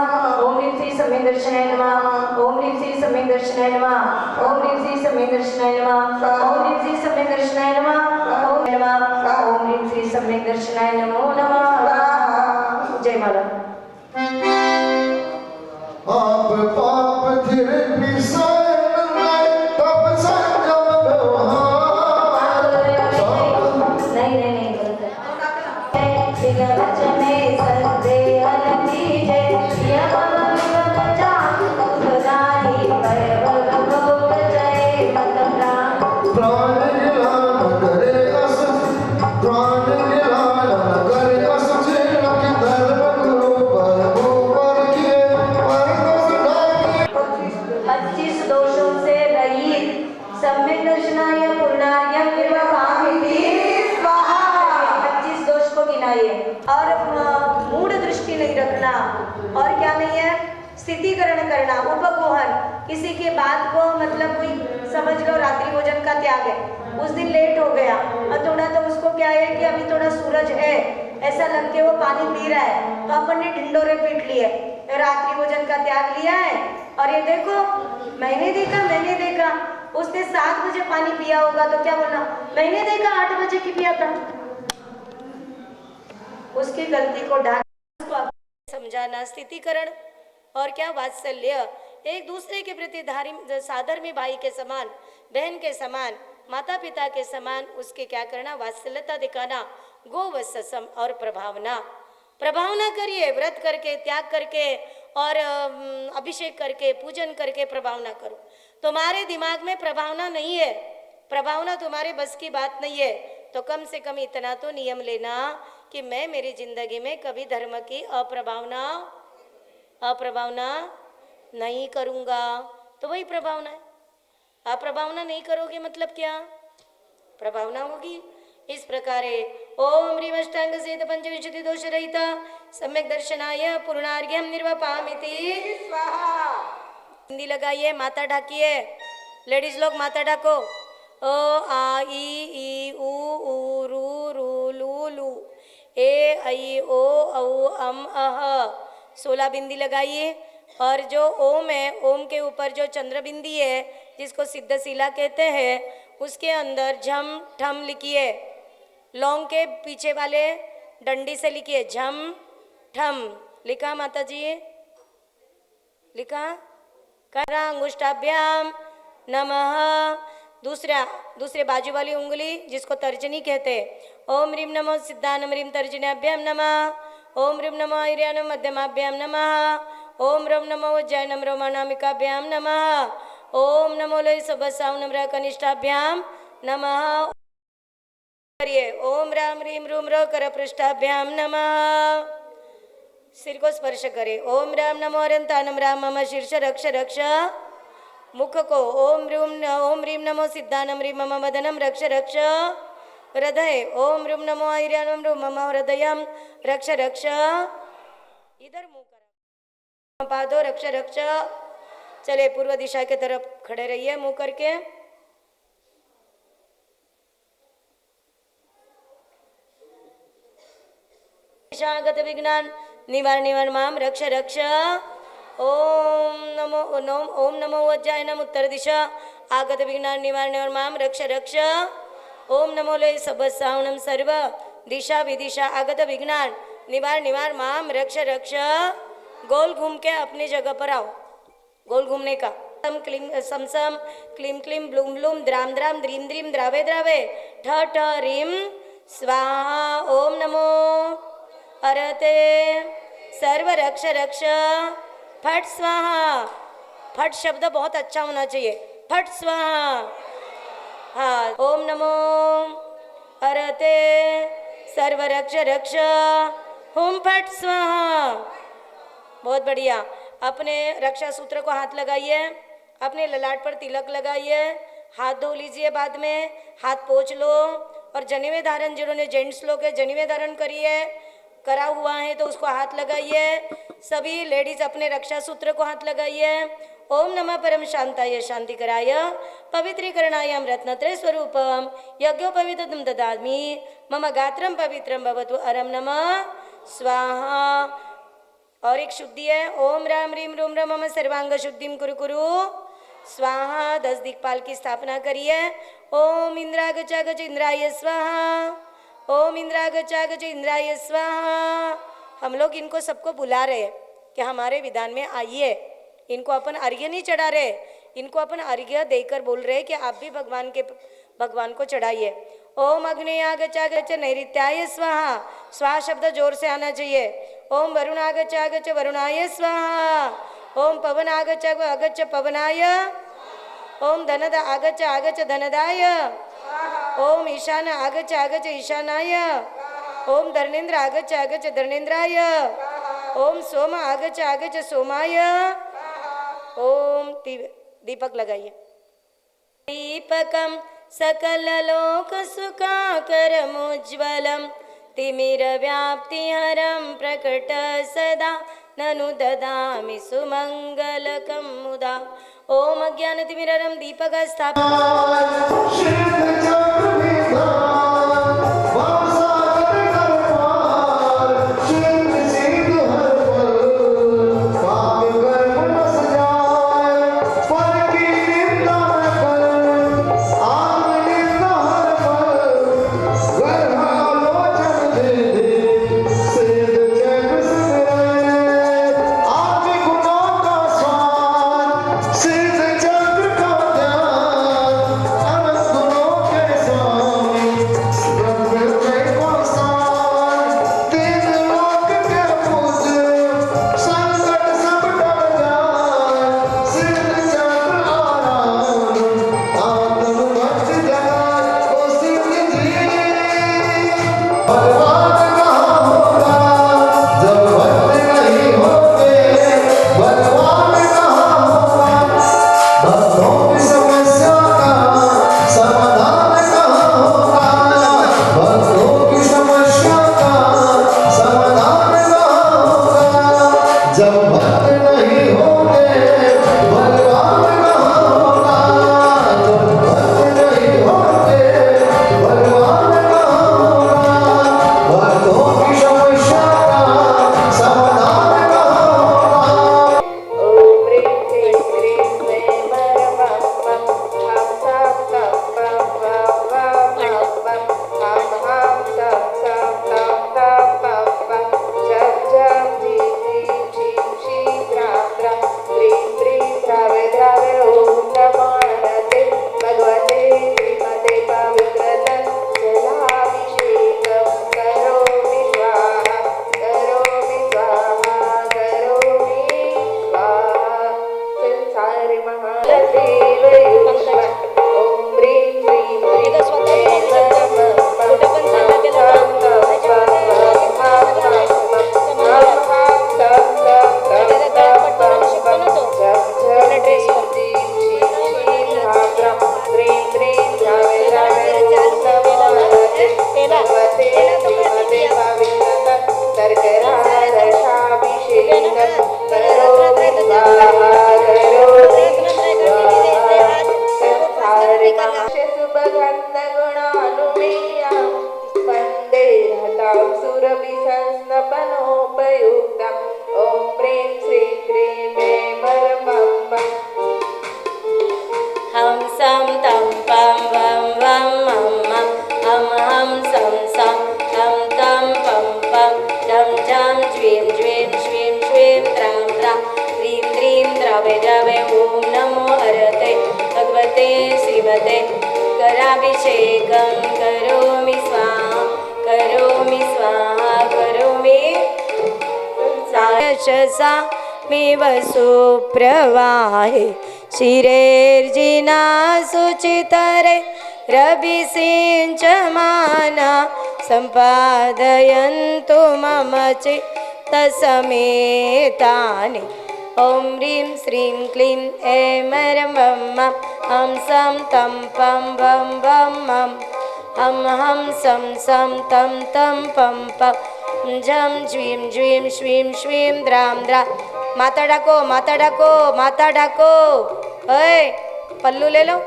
S1: ओम ह्रीं श्री सम्यक दर्शनाय नमः, ओम ह्रीं श्री सम्यक दर्शनाय नमः, ओम ह्रीं श्री सम्यक दर्शनाय नमः, ओम ह्रीं श्री सम्यक दर्शनाय नमः, ओम नमः, ओम ह्रीं श्री सम्यक दर्शनाय नमो नमः। जय माला।
S2: आप पाप थिर निसान में तब संगम व्यवहार।
S1: नहीं वचने सदे अलती जय, यह भगवत जान खुदाई भय भगवत जय मत प्राण।
S2: प्राण गिलान करे अस, प्राण गिलान करे अस, जिनके धर्म गुरु पर ऊपर किए, पर दोष ढाके।
S1: 25 दोषों से रहित सम्यक दर्शनाय पूर्णार्यम निर्वाकामिति स्वाहा। 25 दोष को गिनाइए और मूढ़ दृष्टि नहीं रखना। और क्या नहीं है? स्थितिकरण करना, उपगोहन। किसी के बात को मतलब कोई समझ लो रात्रि भोजन का त्याग है, उस दिन लेट हो गया और थोड़ा तो उसको क्या है कि अभी थोड़ा सूरज है ऐसा लग के वो पानी पी रहा है, तो अपन ने ढिंडोरे पीट लिए, रात्रि भोजन का त्याग लिया है। और ये देखो मैंने देखा उसने 7 बजे पानी पिया होगा, तो क्या बोलना? मैंने देखा 8 बजे की पिया था। उसकी गलती को ढांक समझाना, स्थितिकरण और क्या वात्सल्य, एक दूसरे के प्रति साधर्मी भाई के समान, बहन के समान, माता पिता के समान उसके क्या करना, वात्सल्यता दिखाना, गोवत्सम और प्रभावना। प्रभावना करिए, व्रत करके, त्याग करके और अभिषेक करके, पूजन करके प्रभावना करो। तुम्हारे दिमाग में प्रभावना नहीं है, प्रभावना तुम्हारे बस की बात नहीं है, तो कम से कम इतना तो नियम लेना कि मैं मेरी जिंदगी में कभी धर्म की अप्रभावना नहीं करूँगा। तो वही प्रभावना है। अप्रभावना नहीं करोगे मतलब क्या, प्रभावना होगी। इस प्रकार ओम ह्रीम अष्टांग सहित पंचविंशति दोष रहित सम्यक दर्शनाय पूर्णार्घ्यम निर्वपामिति स्वाहा। हिंदी लगाइए, माथा ढाकिए, लेडीज लोग माथा ढाको। ओ आ ई उ ऊ रू रू लू लू, ए ऐ ओ औ अम अह, 16 बिंदी लगाइए। और जो ओम है, ओम के ऊपर जो चंद्र बिंदी है जिसको सिद्धशिला कहते हैं, उसके अंदर झम ठम लिखिए। लौंग के पीछे वाले डंडी से लिखिए झम ठम। लिखा माता जी, लिखा। करांगुष्ठाभ्याम नमः। दूसरे बाजू वाली उंगली जिसको तर्जनी कहते हैं। ओम ह्रीम नमो सिद्धानम ह्रीम तर्जन्याभ्याम नमः। ओम ह्रीम नमो ऐर्यानम मध्यमाभ्याम नमः। ओम रम नमो उज्जैनम रोमानामिकाभ्याम नमः। ओम नमो लय सबसाव नम्र कनिष्ठाभ्याम नमः। करिए ओम राम ह्रीम रूम रो कर पृष्ठाभ्याम नमः। सिर को स्पर्श करे। ओम राम नमो अरंतानम राम मम शीर्ष रक्ष रक्ष। मुख को ओम ह्रीम नमो सिद्धानम ह्रीम मम वदनम रक्ष रक्ष। हृदय ओम ह्रीम नमो ऐर्यानम रूम मम हृदयम रक्ष रक्ष। इधर मुंह करो, पादो रक्ष रक्ष। चले पूर्व दिशा के तरफ खड़े रहिए मुंह करके। दिशागत विज्ञान निवार माम रक्ष रक्ष। ओम नमो वज्जायनम उत्तर दिशा आगत विज्ञान निवार माम रक्ष रक्ष। ओम नमो लय सबसावनम सर्व दिशा विदिशा आगत विज्ञान निवार माम रक्ष रक्ष। गोल घूम के अपनी जगह पर आओ, गोल घूमने का। सम क्लीम सम सम क्लीम क्लीम ब्लूम ब्लूम द्राम द्राम द्रीम द्रीम द्रावे द्रावे ठ ठ ह्रीम स्वाहा। ओम नमो अरते सर्व रक्ष रक्ष। फट स्वाहा। फट शब्द बहुत अच्छा होना चाहिए। फट स्वाहा। हाँ, ओम नमो अरते सर्व रक्ष रक्ष। हुम फट स्वाहा। बहुत बढ़िया। अपने रक्षा सूत्र को हाथ लगाइए, अपने ललाट पर तिलक लगाइए, हाथ धो लीजिए, बाद में हाथ पोंछ लो। और जनेवे धारण, जिन्होंने जेंट्स लोग है जनेवे धारण करिए, करा हुआ है तो उसको हाथ लगाइए। सभी लेडीज अपने रक्षा सूत्र को हाथ लगाइए। ओम नमः परम शांताय शांति कराय पवित्रीकरणाय रत्नत्रय स्वरूपम यज्ञोपवीतम ददामि मम गात्रम पवित्रम भवतु अरम नमः स्वाहा। और एक शुद्धि है। ओम राम ह्रीम रूम रम मम सर्वांग शुद्धिम कुरु कुरु स्वाहा। 10 दिक्पाल की स्थापना करिए। ओम इंद्रागच इंद्राय स्वाहा। ओम इंद्रागच इंद्राय स्वाहा। हम लोग इनको सबको बुला रहे हैं कि हमारे विधान में आइए। इनको अपन अर्घ्य नहीं चढ़ा रहे, इनको अपन अर्घ्य देकर बोल रहे कि आप भी भगवान को चढ़ाइए। ओम अग्नेयागच नैऋत्याय स्वाहा। स्वाहा शब्द जोर से आना चाहिए। ओम वरुणागच वरुणाय स्वाहा। ओम पवन आगच पवनाय। ओम धनद आगच धनदाय। ओम ईशान आगच ईशानाय। ओम धर्मेंद्र आगच धर्मेंद्राय। ओम सोम आगच सोमाय। ओम दीपक लगाइए। दीपकम सकल लोक सुखाकरमुज्ज्वलम तिमिरव्याप्तिहरं प्रकट सदा ननु ददामि सुमंगलकं मुदा। ओम अज्ञानतिमिरं दीपक
S2: भक्त नहीं होंगे भगवान कहाँ होगा, जब भक्त नहीं होंगे भगवान कहाँ होगा, भक्तों की समस्या का समाधान कहाँ होगा।
S3: ओम ह्रीं क्लीं ह्रीं क्लीं परमं मं हम सं तं पं वं वं मं मं हम सं सं तं तं पं पं जं जं जीं जीं शीं शीं द्रां द्रां द्रीं द्रीं द्रावे द्रावे ॐ नमो हरते भगवते श्रीमते पवित्रतं जलाभिषेकं करोमि स्वाहा करोमि स्वाहा करोमि स्वाहा संसारि महादेव युष्म ओम ह्रीं क्लीं ह्रीं क्लीं परमं कुठं पण चाललं गेलं वन्दे हतां सुरभिसंस्नपनोपयुक्तम् ॐ ह्रीं श्रीं क्रीं ऐं परमं मं
S1: हम सम तम पम वम वम मम मम हम सम सम तम तम पम पम जम जम ज्वीं ज्वीं श्वीं श्वीं द्रां द्रां द्रीं द्रीं द्रावे द्रावे ओम नमो हरते भगवते श्रीमते कराभिषेकं करोमि स्वाहा करोमि स्वाहा करोमि यशसा मेव सुप्रवाहे शिरेर्जिना शुचितरे रविसिञ्चमाना सम्पादयन्तु मम चित्तसमेतानि ॐ ह्रीं श्रीं क्लीं ऐं मरं वं मं हम सं तं पं वं वं मं हम सं सं तं तं पं पं झं ज्वीं ज्वीं श्वीं श्वीं द्रां द्रां माता डाको माता डाको माता डाको ओए पल्लू ले लो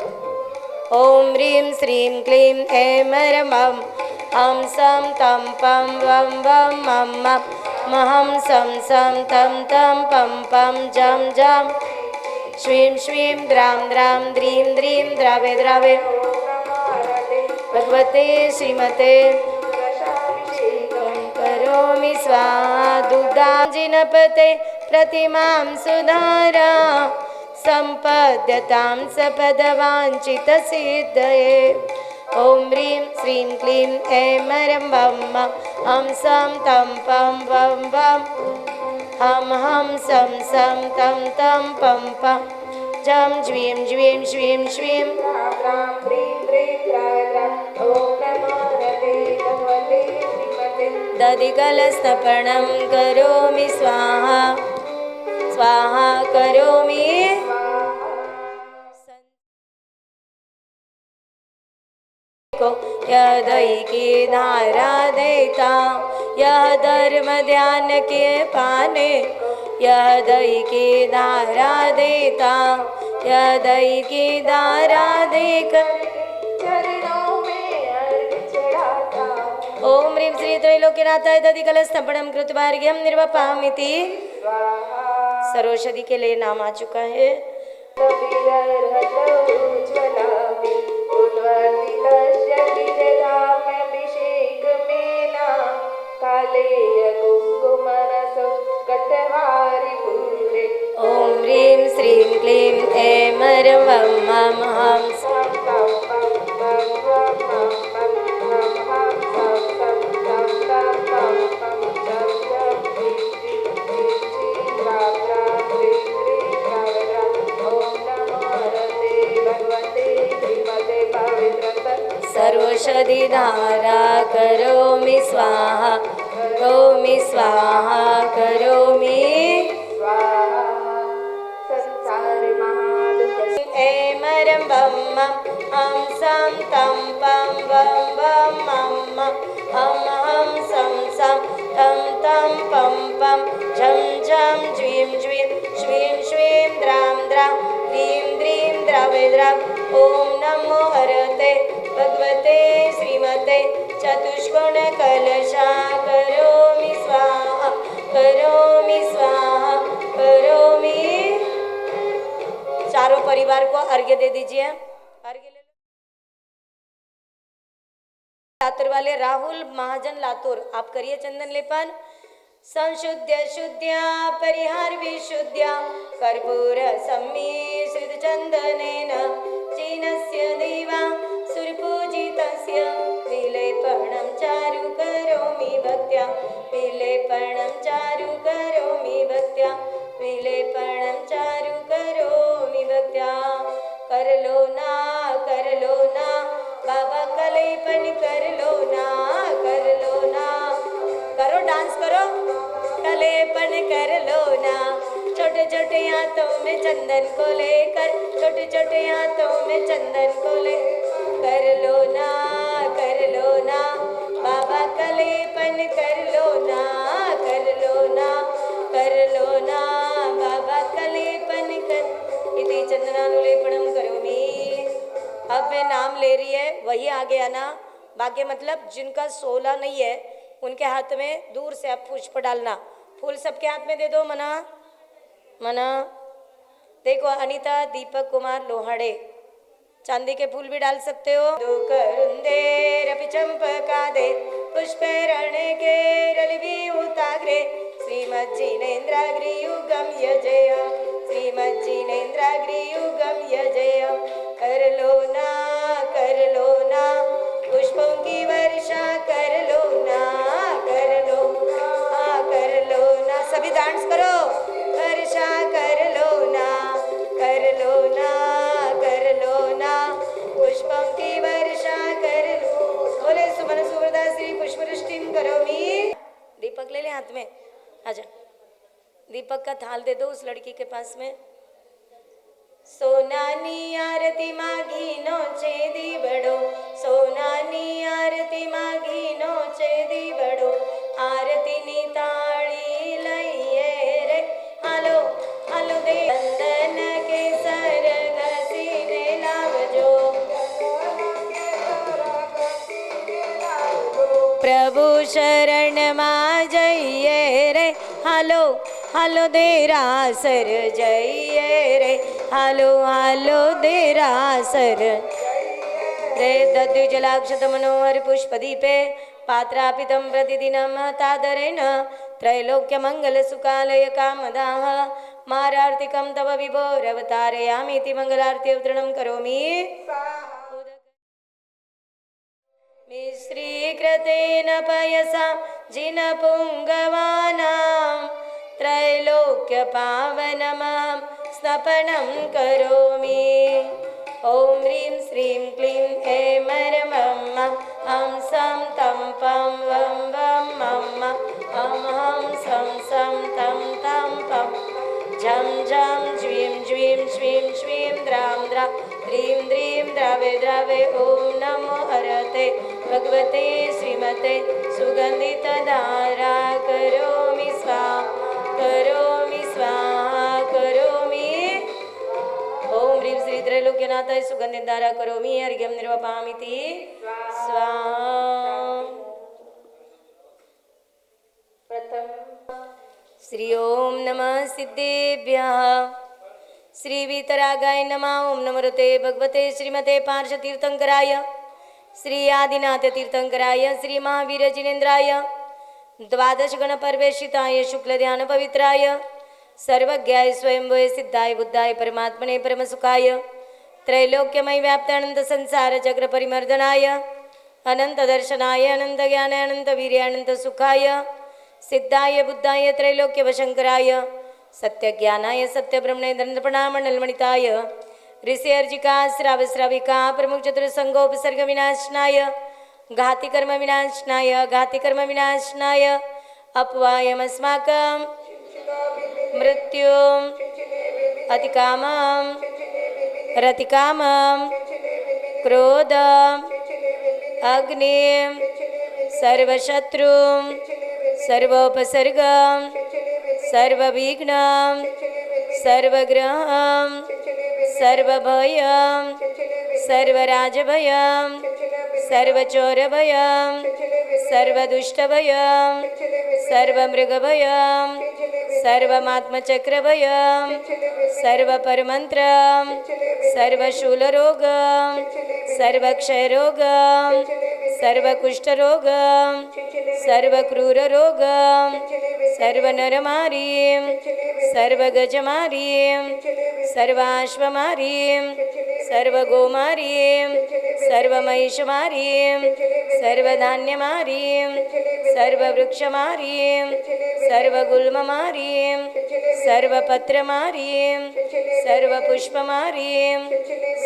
S1: ओम ह्रीं श्रीं क्लीं ऐं मरं वं हम सं तं पं वं वं मं हम सं सं तं तं पं पं झं झं श्वीं श्वीं द्रां द्रां द्रीं द्रीं द्रावे द्रावे भगवते श्रीमते करोमि स्वाहा दुर्गाजिनपते प्रतिमां सुधारा सम्पद्यतां सपदवाञ्छितसिद्धये ॐ ह्रीं श्रीं क्लीं ऐं मरं वं मं हम सं तं पं वं वं हम सं सं तं तं पं पं झं ज्वीं ज्वीं श्वीं श्वीं दधिकलस्तपनं करोमि स्वाहा स्वाहा करोमि यदैकी धारा देता यह धर्म ध्यान के पाने यदैकी धारा देता यदैकी धारा देकर
S3: चरणों में अर्घ चढ़ाता
S1: ओम ह्रीं श्री त्रैलोक्यनाथाय दधिकलस्तपनं कृत्वार्घ्यं निर्वपामिति
S3: स्वाहा
S1: सर्वौषधि के लिए नाम आ चुका है
S3: कविरर्हतोज्ज्वलामि उद्वर्तितस्य गिरिधाम्यभिषेकमेना कालेय कुङ्कुमरसो कटवारिपूरे
S1: ओम ह्रीं श्रीं क्लीं ऐं मरं वं मं हम
S3: सं तं पं वं वं मं मं हम सं सं तं तं पं पं जं जं जीं जीं जीं जीं द्रां द्रां द्रीं द्रीं द्रावे द्रां ॐ नमो हरते भगवते श्रीमते पवित्रतं
S1: सर्वौषधि धारा करोमि स्वाहा करोमि स्वाहा करोमि
S3: स्वाहा संसारि महादुःख
S1: ऐं मरं वं मं हम सं तं पं वं वं मं हम सं सं तं तं पं पं झं झं ज्वीं ज्वीं श्वीं श्वीं द्रां द्रां द्रीं द्रीं द्रावे द्राव ॐ नमो हरते भगवते श्रीमते चतुष्कोण कलशा करोमि स्वाहा करोमि स्वाहा करोमि। चारों परिवार को अर्घ्य दे दीजिए। अर्घ्य ले लो। लातूर वाले राहुल महाजन लातूर, आप करिए चंदन लेपन। संशुद्ध शुद्ध्या परिहार विशुद्ध्या कर्पूर सम्मिश्रित चंदनेन चीनस्य देवा सुरपूजितस्य विलेपनं चारु करोमि भक्त्या विलेपनं चारु करोमि भक्त्या विलेपनं चारु करोमि भक्त्या। कर लो ना बाबा कलेपन कर लो ना करो डांस करो कलेपन कर लो ना। छोटे छोटे हाथों में चंदन को लेकर छोटे छोटे हाथों में चंदन को ले कर लो ना बाबा कलेपन कर लो ना बाबा कलेपन कर इति चंदनानुलेपनम करोमि। अब मैं नाम ले रही है वही आगे आना। भाग्य मतलब जिनका 16 नहीं है उनके हाथ में दूर से आप पुष्प डालना। फूल सबके हाथ में दे दो। मना देखो अनीता दीपक कुमार लोहाड़े चांदी के फूल भी डाल सकते हो। करुंदे चंपका दे पुष्पेरण के रलवी उताग्रे श्रीमज्जिनेन्द्राग्रियुगम यजय श्रीमज्जिनेन्द्राग्रियुगम यजय। कर लो ना पुष्पों की वर्षा कर लो ना सभी डांस करो वर्षा कर लो ना पुष्पों की वर्षा कर लो। बोले सुमन सुवरदा श्री पुष्पवृष्टिं करोमि। दीपक ले ले हाथ में, आजा दीपक का थाल दे दो उस लड़की के पास में। सोनानी आरती मागी नो छेदी बड़ो सोनानी आरती मागी नो छेदी बड़ो आरती नी ताड़ी लइए रे हालो हालो दे चंदन के सर घसीने लावजो प्रभु शरण मा जइए रे हालो हालो देरासर जइए रे हालो देरासर रे दद्यु जलाक्षत मनोहर पुष्पदीपे पात्रापितं प्रतिदिनं तादरेण त्रैलोक्य मंगल सुखालय कामदाः मारार्तिकं तव विभोरवतारयामीति मंगलार्ति अवतरणं करोमि। मिश्रीकृतेन पयसा जिनपुङ्गवानां त्रैलोक्यपावनमहं स्नपनं करोमि। ॐ ह्रीं श्रीं क्लीं ऐं मं हं सं तं पं वं मं हं सं तं पं झं झं ज्वीं ज्वीं श्वीं श्वीं द्रां द्रां द्रीं द्रीं द्रावे द्रावे ॐ नमो हरते भगवते श्रीमते सुगन्धितधारा करोमि स्वाहा करोमि। ओम ह्रीं श्री त्रैलोक्यनाथाय सुगन्धितधारा करोमि अर्घ्यं निर्वपामीति स्वाहा। श्री ओम नमः सिद्धेभ्यः श्री वीतरागाय नमः। ओम नमोते भगवते श्रीमते पार्श तीर्थंकराय श्री आदिनाथ तीर्थंकराय श्री महावीर जिनेन्द्राय द्वादश गण परवेशिताय शुक्ल ध्यान पवित्राय सर्वज्ञाय स्वयंभुवे सिद्धाय बुद्धाय परमात्मने परमसुखाय त्रैलोक्यमय व्याप्त अनंत संसार चक्र परिमर्दनाय अनंत दर्शनाय अनंत ज्ञान अनंत वीर्य अनंत सुखाय सिद्धाय बुद्धाय त्रैलोक्य वशंकराय सत्य ज्ञानाय सत्य ब्रह्मणे दंडप्रणामंडलमणिताय ऋषि अर्जिका श्राव श्राविका प्रमुख चतुर्संगोपसर्ग विनाशनाय घाति कर्म विनाशनाय अपवायमस्माकं मृत्युं अतिकामं रतिकामं क्रोधं अग्निं सर्वशत्रुं सर्वोपसर्गं सर्वविघ्नं सर्वग्रहं सर्वभयं सर्वराजभयं सर्वचोरभयं सर्वदुष्टभयं सर्वमृगभयं सर्वमात्मचक्रभयं सर्वपरमन्त्रं सर्वशूलरोगं सर्वक्षयरोगं सर्वकुष्ठरोगं सर्वक्रूररोगं सर्वनरमारीं सर्वगजमारीं सर्वाश्वमारीं सर्वगोमारीं सर्वमहिषमारीं सर्वधान्यमारीं सर्ववृक्षमारीं सर्वगुल्ममारीं सर्वपत्रमारीं सर्वपुष्पमारीं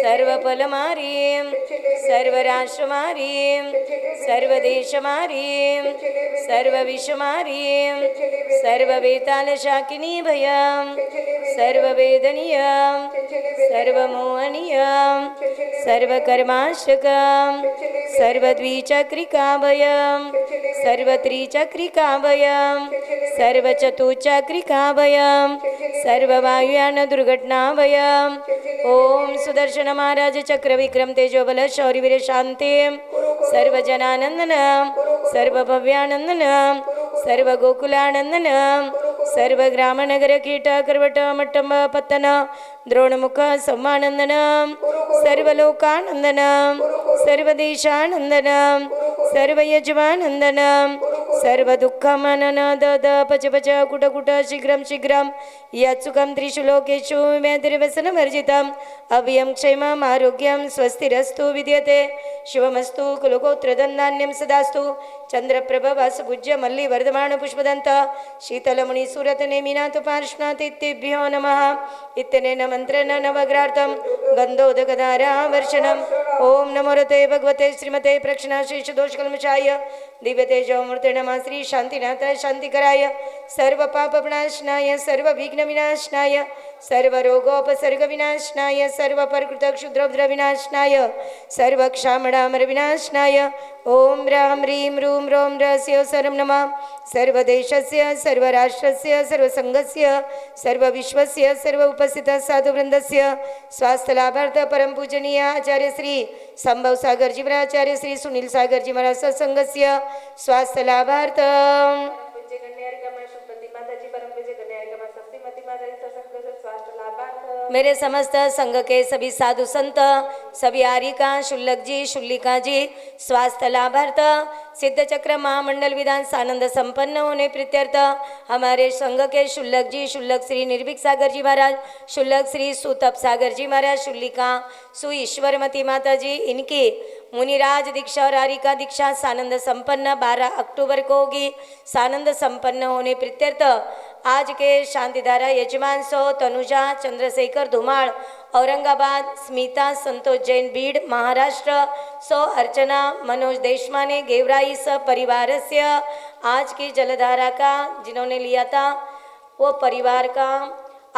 S1: सर्वफलमारीं सर्वराष्ट्रमारीं सर्वदेशमारीं सर्वविषमारीं सर्ववेतालशाकिनी भयं सर्ववेदनीयं सर्वमोहनीयं सर्वकर्माशकं सर्वद्विचक्रिकाभयं सर्वत्रिचक्रिकाभयं सर्वचतुचक्रिकाभयं सर्ववायुयानदुर्घटनाभयं ओम सुदर्शन महाराज चक्रविक्रम तेजोबल शौर्यवीर शांतिं सर्वजनानंदनं सर्वभव्यानंदनं सर्वगोकुलानंदनं सर्वग्रामनगर कीट कर्वट मट्टम पत्तन द्रोणमुख सम्मानंदनं सर्वलोकानंदनं सर्वदेशानंदनं सर्वयजमानंदनं सर्वदुःखमनन दद पच पच कुट कुट शीघ्रं शीघ्रं यत्सुखं त्रिषु लोकेषु व्यतिर्व्यसनवर्जितम् अव्ययं क्षेमम् आरोग्यं स्वस्तिरस्तु विद्यते शिवमस्तु कुलगोत्रधन्धान्यं सदास्तु चन्द्रप्रभवासपूज्य मल्ली वर्धमान पुष्पदन्त शीतलमुनि सुरत नेमिनाथ पार्श्वनाथ इत्येभ्यो नमः इत्यनेन मन्त्रेण नवग्रार्थं गन्धोदकधारा वर्षणम् ओम नमो रते भगवते श्रीमते प्रक्षणाशेषदोषकल्मषाय दिव्यतेजोमूर्ते नमः श्री शान्तिनाथ शान्तिकराय सर्वपापविनाशनाय सर्वविघ्नविनाशनाय सर्वरोगोपसर्गविनाशनाय सर्वपरकृतक्षुद्रविनाशनाय सर्वक्षामणामरविनाशनाय ओम राम ह्रीं रूं रों रहस्य सर्वं नमः सर्वदेशस्य सर्वराष्ट्रस्य सर्वसंघस्य सर्वविश्वस्य सर्व उपस्थित साधुवृन्दस्य स्वास्थ्यलाभार्थ परम पूजनीय आचार्य श्री संभव सागर जी आचार्य श्री सुनील सागर जी महाराज सत्संगस्य स्वास्थ्यलाभार्थ
S3: पूज्य गण्यार्गमा शुभपति माताजी परम पूज्य गण्यार्गमा शक्तिमती माताजी सत्संग स्वास्थ्य लाभार्थ
S1: मेरे समस्त संघ के सभी साधु संत सभी आरिका शुल्लक जी शुल्लिका जी स्वास्थ्य लाभार्थ सिद्ध चक्र महामंडल विधान आनंद संपन्न होने प्रीत्यर्थ हमारे संघ के शुल्लक जी शुल्लक श्री निर्भीक सागर जी महाराज शुल्लक श्री सुतप सागर जी महाराज शुल्लिका सु ईश्वरमती माता जी इनकी मुनिराज दीक्षा और आरिका दीक्षा सानंद संपन्न 12 अक्टूबर को होगी। सानंद संपन्न होने प्रीत्यर्थ आज के शांतिधारा यजमान सो तनुजा चंद्रशेखर धुमाड़ औरंगाबाद स्मिता संतोष जैन बीड़ महाराष्ट्र सो अर्चना मनोज देशमाने गेवराई स परिवारस्य आज की जलधारा का जिन्होंने लिया था वो परिवार का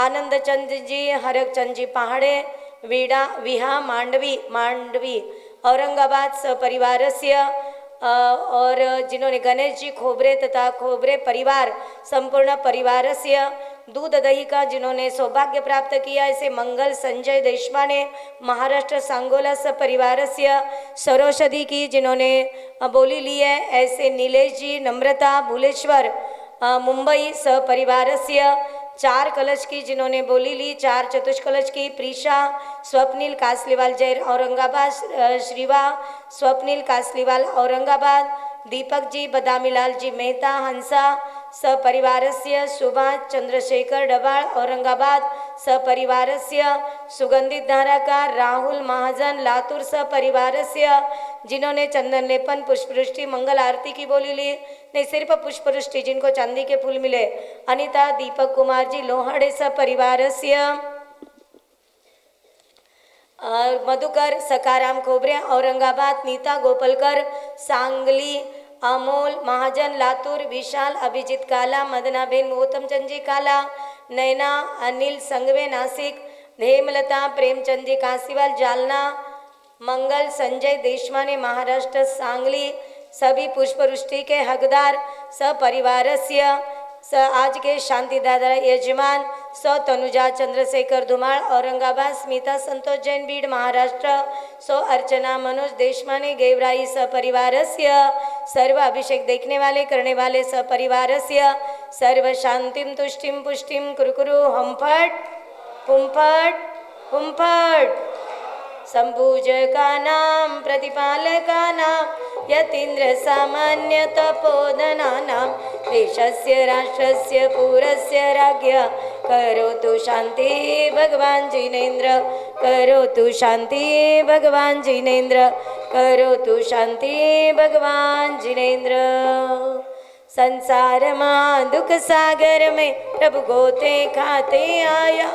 S1: आनंद चंद जी हरक चंद जी पहाड़े वीड़ा विहा मांडवी औरंगाबाद सपरिवारस्य और जिन्होंने गणेश जी खोबरे तथा खोबरे परिवार संपूर्ण परिवारस्य दूध दही का जिन्होंने सौभाग्य प्राप्त किया ऐसे मंगल संजय देशमाने महाराष्ट्र सांगोला सपरिवारस्य सरोषधि की जिन्होंने बोली ली है ऐसे नीलेश जी नम्रता भूलेश्वर मुंबई सपरिवारस्य 4 कलश की जिन्होंने बोली ली 4 चतुष्कलश की प्रीशा स्वप्निल कासलीवाल जैर औरंगाबाद श्रीवा स्वप्निल कासलीवाल औरंगाबाद दीपक जी बदामीलाल जी मेहता हंसा सपरिवारस्य सुभाष चंद्रशेखर डबाळ औरंगाबाद सपरिवारस्य सुगंधित धारा का राहुल महाजन लातूर सपरिवारस्य जिन्होंने चंदन लेपन पुष्पवृष्टि मंगल आरती की बोली ली नहीं सिर्फ पुष्पवृष्टि जिनको चांदी के फूल मिले अनिता दीपक कुमार जी लोहाड़े सपरिवारस्य मधुकर सकाराम खोबरे औरंगाबाद नीता गोपलकर सांगली अमोल महाजन लातूर विशाल अभिजीत काला मदनाबेन गौतम चंद काला नैना अनिल संगवे नासिक हेमलता प्रेमचंद जी काशीवाल जालना मंगल संजय देशमाने महाराष्ट्र सांगली सभी पुष्पवृष्टि के हकदार सपरिवारस्य स आज के शांति दादा यजमान सौ तनुजा चंद्रशेखर धुमाल औरंगाबाद स्मिता संतोष जैन बीड महाराष्ट्र सौ अर्चना मनोज देशमाने गेवराई सपरिवारस्य सर्व अभिषेक देखने वाले करने वाले सपरिवारस्य सर्व शांतिम तुष्टिम पुष्टिम कुरकुरु हमफट हुमफट हुमफट संपूजका नाम प्रतिपालका नाम यतीन्द्र सामान्य तपोधना नाम देशस्य राष्ट्रस्य पूरस्य राज्ञ करोतु शांति भगवान जिनेन्द्र करोतु शांति भगवान जिनेन्द्र करोतु शांति भगवान जिनेन्द्र। संसार में दुख सागर में प्रभु गोते खाते आया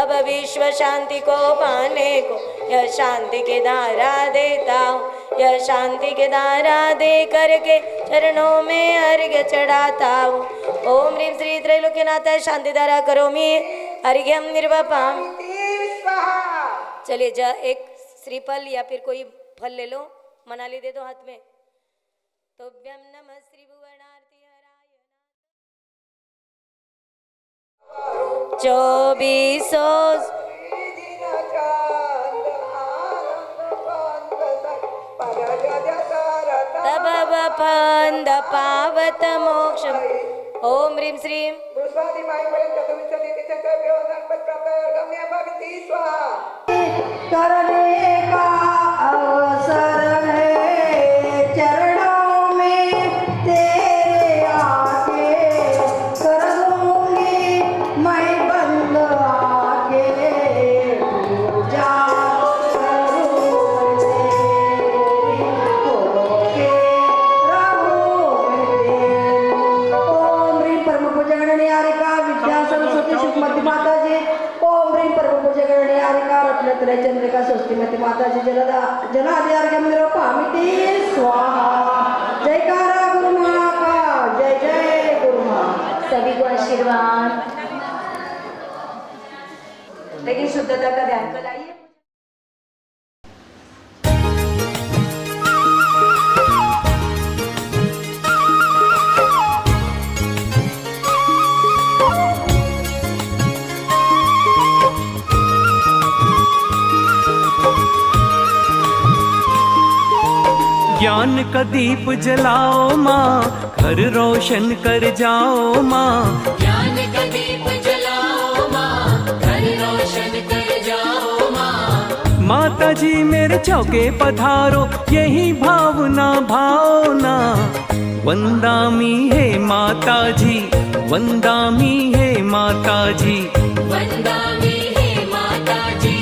S1: अब विश्व शांति को पाने को यह शांति के धारा देता हूँ यह शांति के धारा दे करके चरणों में अर्घ्य चढ़ाता हूँ। ओम ह्रीं श्री त्रैलोक्यनाथाय शांति धारा करोमि अर्घ्यम निर्वपाम। चलिए जा एक श्रीफल या फिर कोई फल ले लो मनाली दे दो हाथ में। तोभ्यम नमः श्री भुवनार्ति हराय 24 तब फंद पावत मोक्ष। ओम ह्रीं श्रीं
S4: करने का अवसर है चरणों में तेरे आके कर दूंगी मैं बंद आके पूजा ओम ह्रीं परम पूज्य गणनियारिका विद्या सरस्वती सुखमती माता जी। ओम ह्रीं परम पूज्य गणनियारिका रत्नत्रय चंद्रिका स्वस्तिमती माता जी जनाद्यार्घ्यम निरूपयामि स्वाहा। जयकारा गुरु माँ का जय जय गुरु माँ।
S1: सभी को आशीर्वाद। लेकिन शुद्धता का ध्यान कराइए।
S5: ज्ञान का दीप जलाओ माँ घर रोशन कर जाओ माँ।
S6: ज्ञान का दीप जलाओ माँ घर रोशन कर जाओ माँ।
S5: माता जी मेरे चौके पधारो यही भावना भावना। वंदामी है माता जी वंदामी है माता जी
S6: वंदामी है माता जी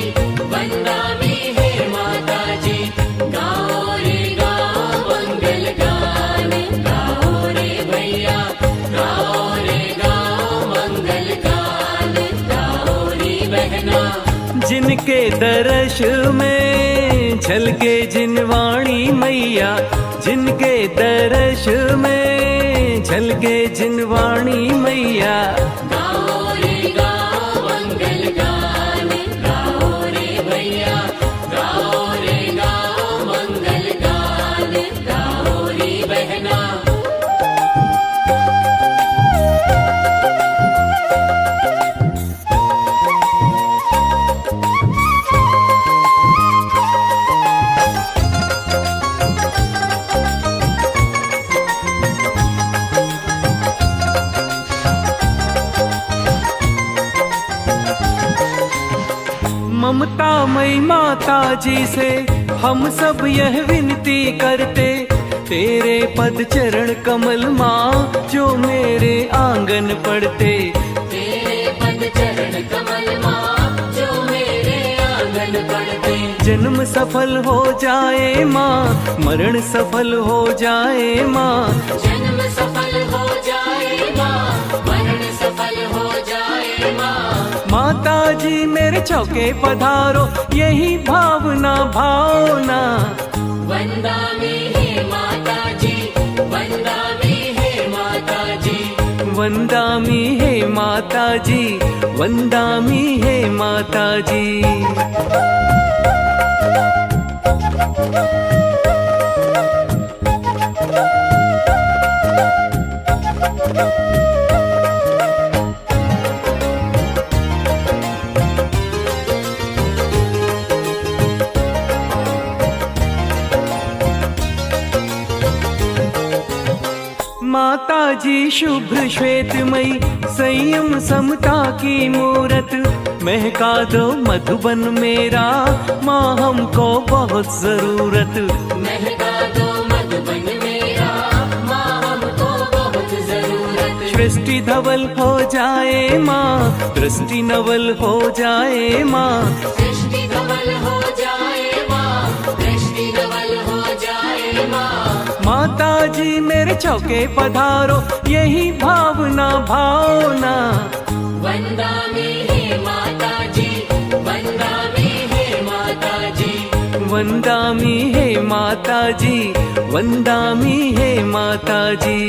S6: वंदामी है माता जी। गाओ रे गाओ मंगल गान गाओ रे भैया गाओ रे गाओ मंगल गान गाओ रे बहना।
S5: जिनके दर्श में झलके जिनवाणी मैया जिनके दर्श में झलके जिनवाणी मैया।
S6: गाओ रे गाओ मंगल गान गाओ रे भैया गाओ रे गाओ मंगल गान गाओ रे बहना।
S5: ममतामयी माता जी से हम सब यह विनती करते तेरे पद चरण कमल माँ जो मेरे आंगन पड़ते।
S6: तेरे पद चरण कमल माँ जो मेरे आंगन पड़ते।
S5: जन्म सफल हो जाए माँ मरण सफल हो जाए माँ।
S6: जन्म सफल हो जाए माँ मरण सफल हो जाए माँ।
S5: माता जी मेरे चौके पधारो यही भावना भावना।
S6: वंदामी है माता जी वंदामी है माता जी
S5: वंदामी है माता जी वंदामी है माता जी। जी शुभ्र श्वेतमयी संयम समता की मूरत, महका दो मधुबन मेरा माँ हमको बहुत जरूरत।
S6: महका दो मधुबन मेरा, माँ हमको बहुत जरूरत।
S5: सृष्टि धवल हो जाए माँ, दृष्टि नवल हो जाए माँ,
S6: दृष्टि धवल हो जाए माँ, दृष्टि नवल हो जाए माँ।
S5: माता जी मेरे चौके पधारो, यही भावना भावना।
S6: वंदामी हे माता जी, वंदामी हे माता जी,
S5: वंदामी हे माता जी, वंदामी हे माता जी।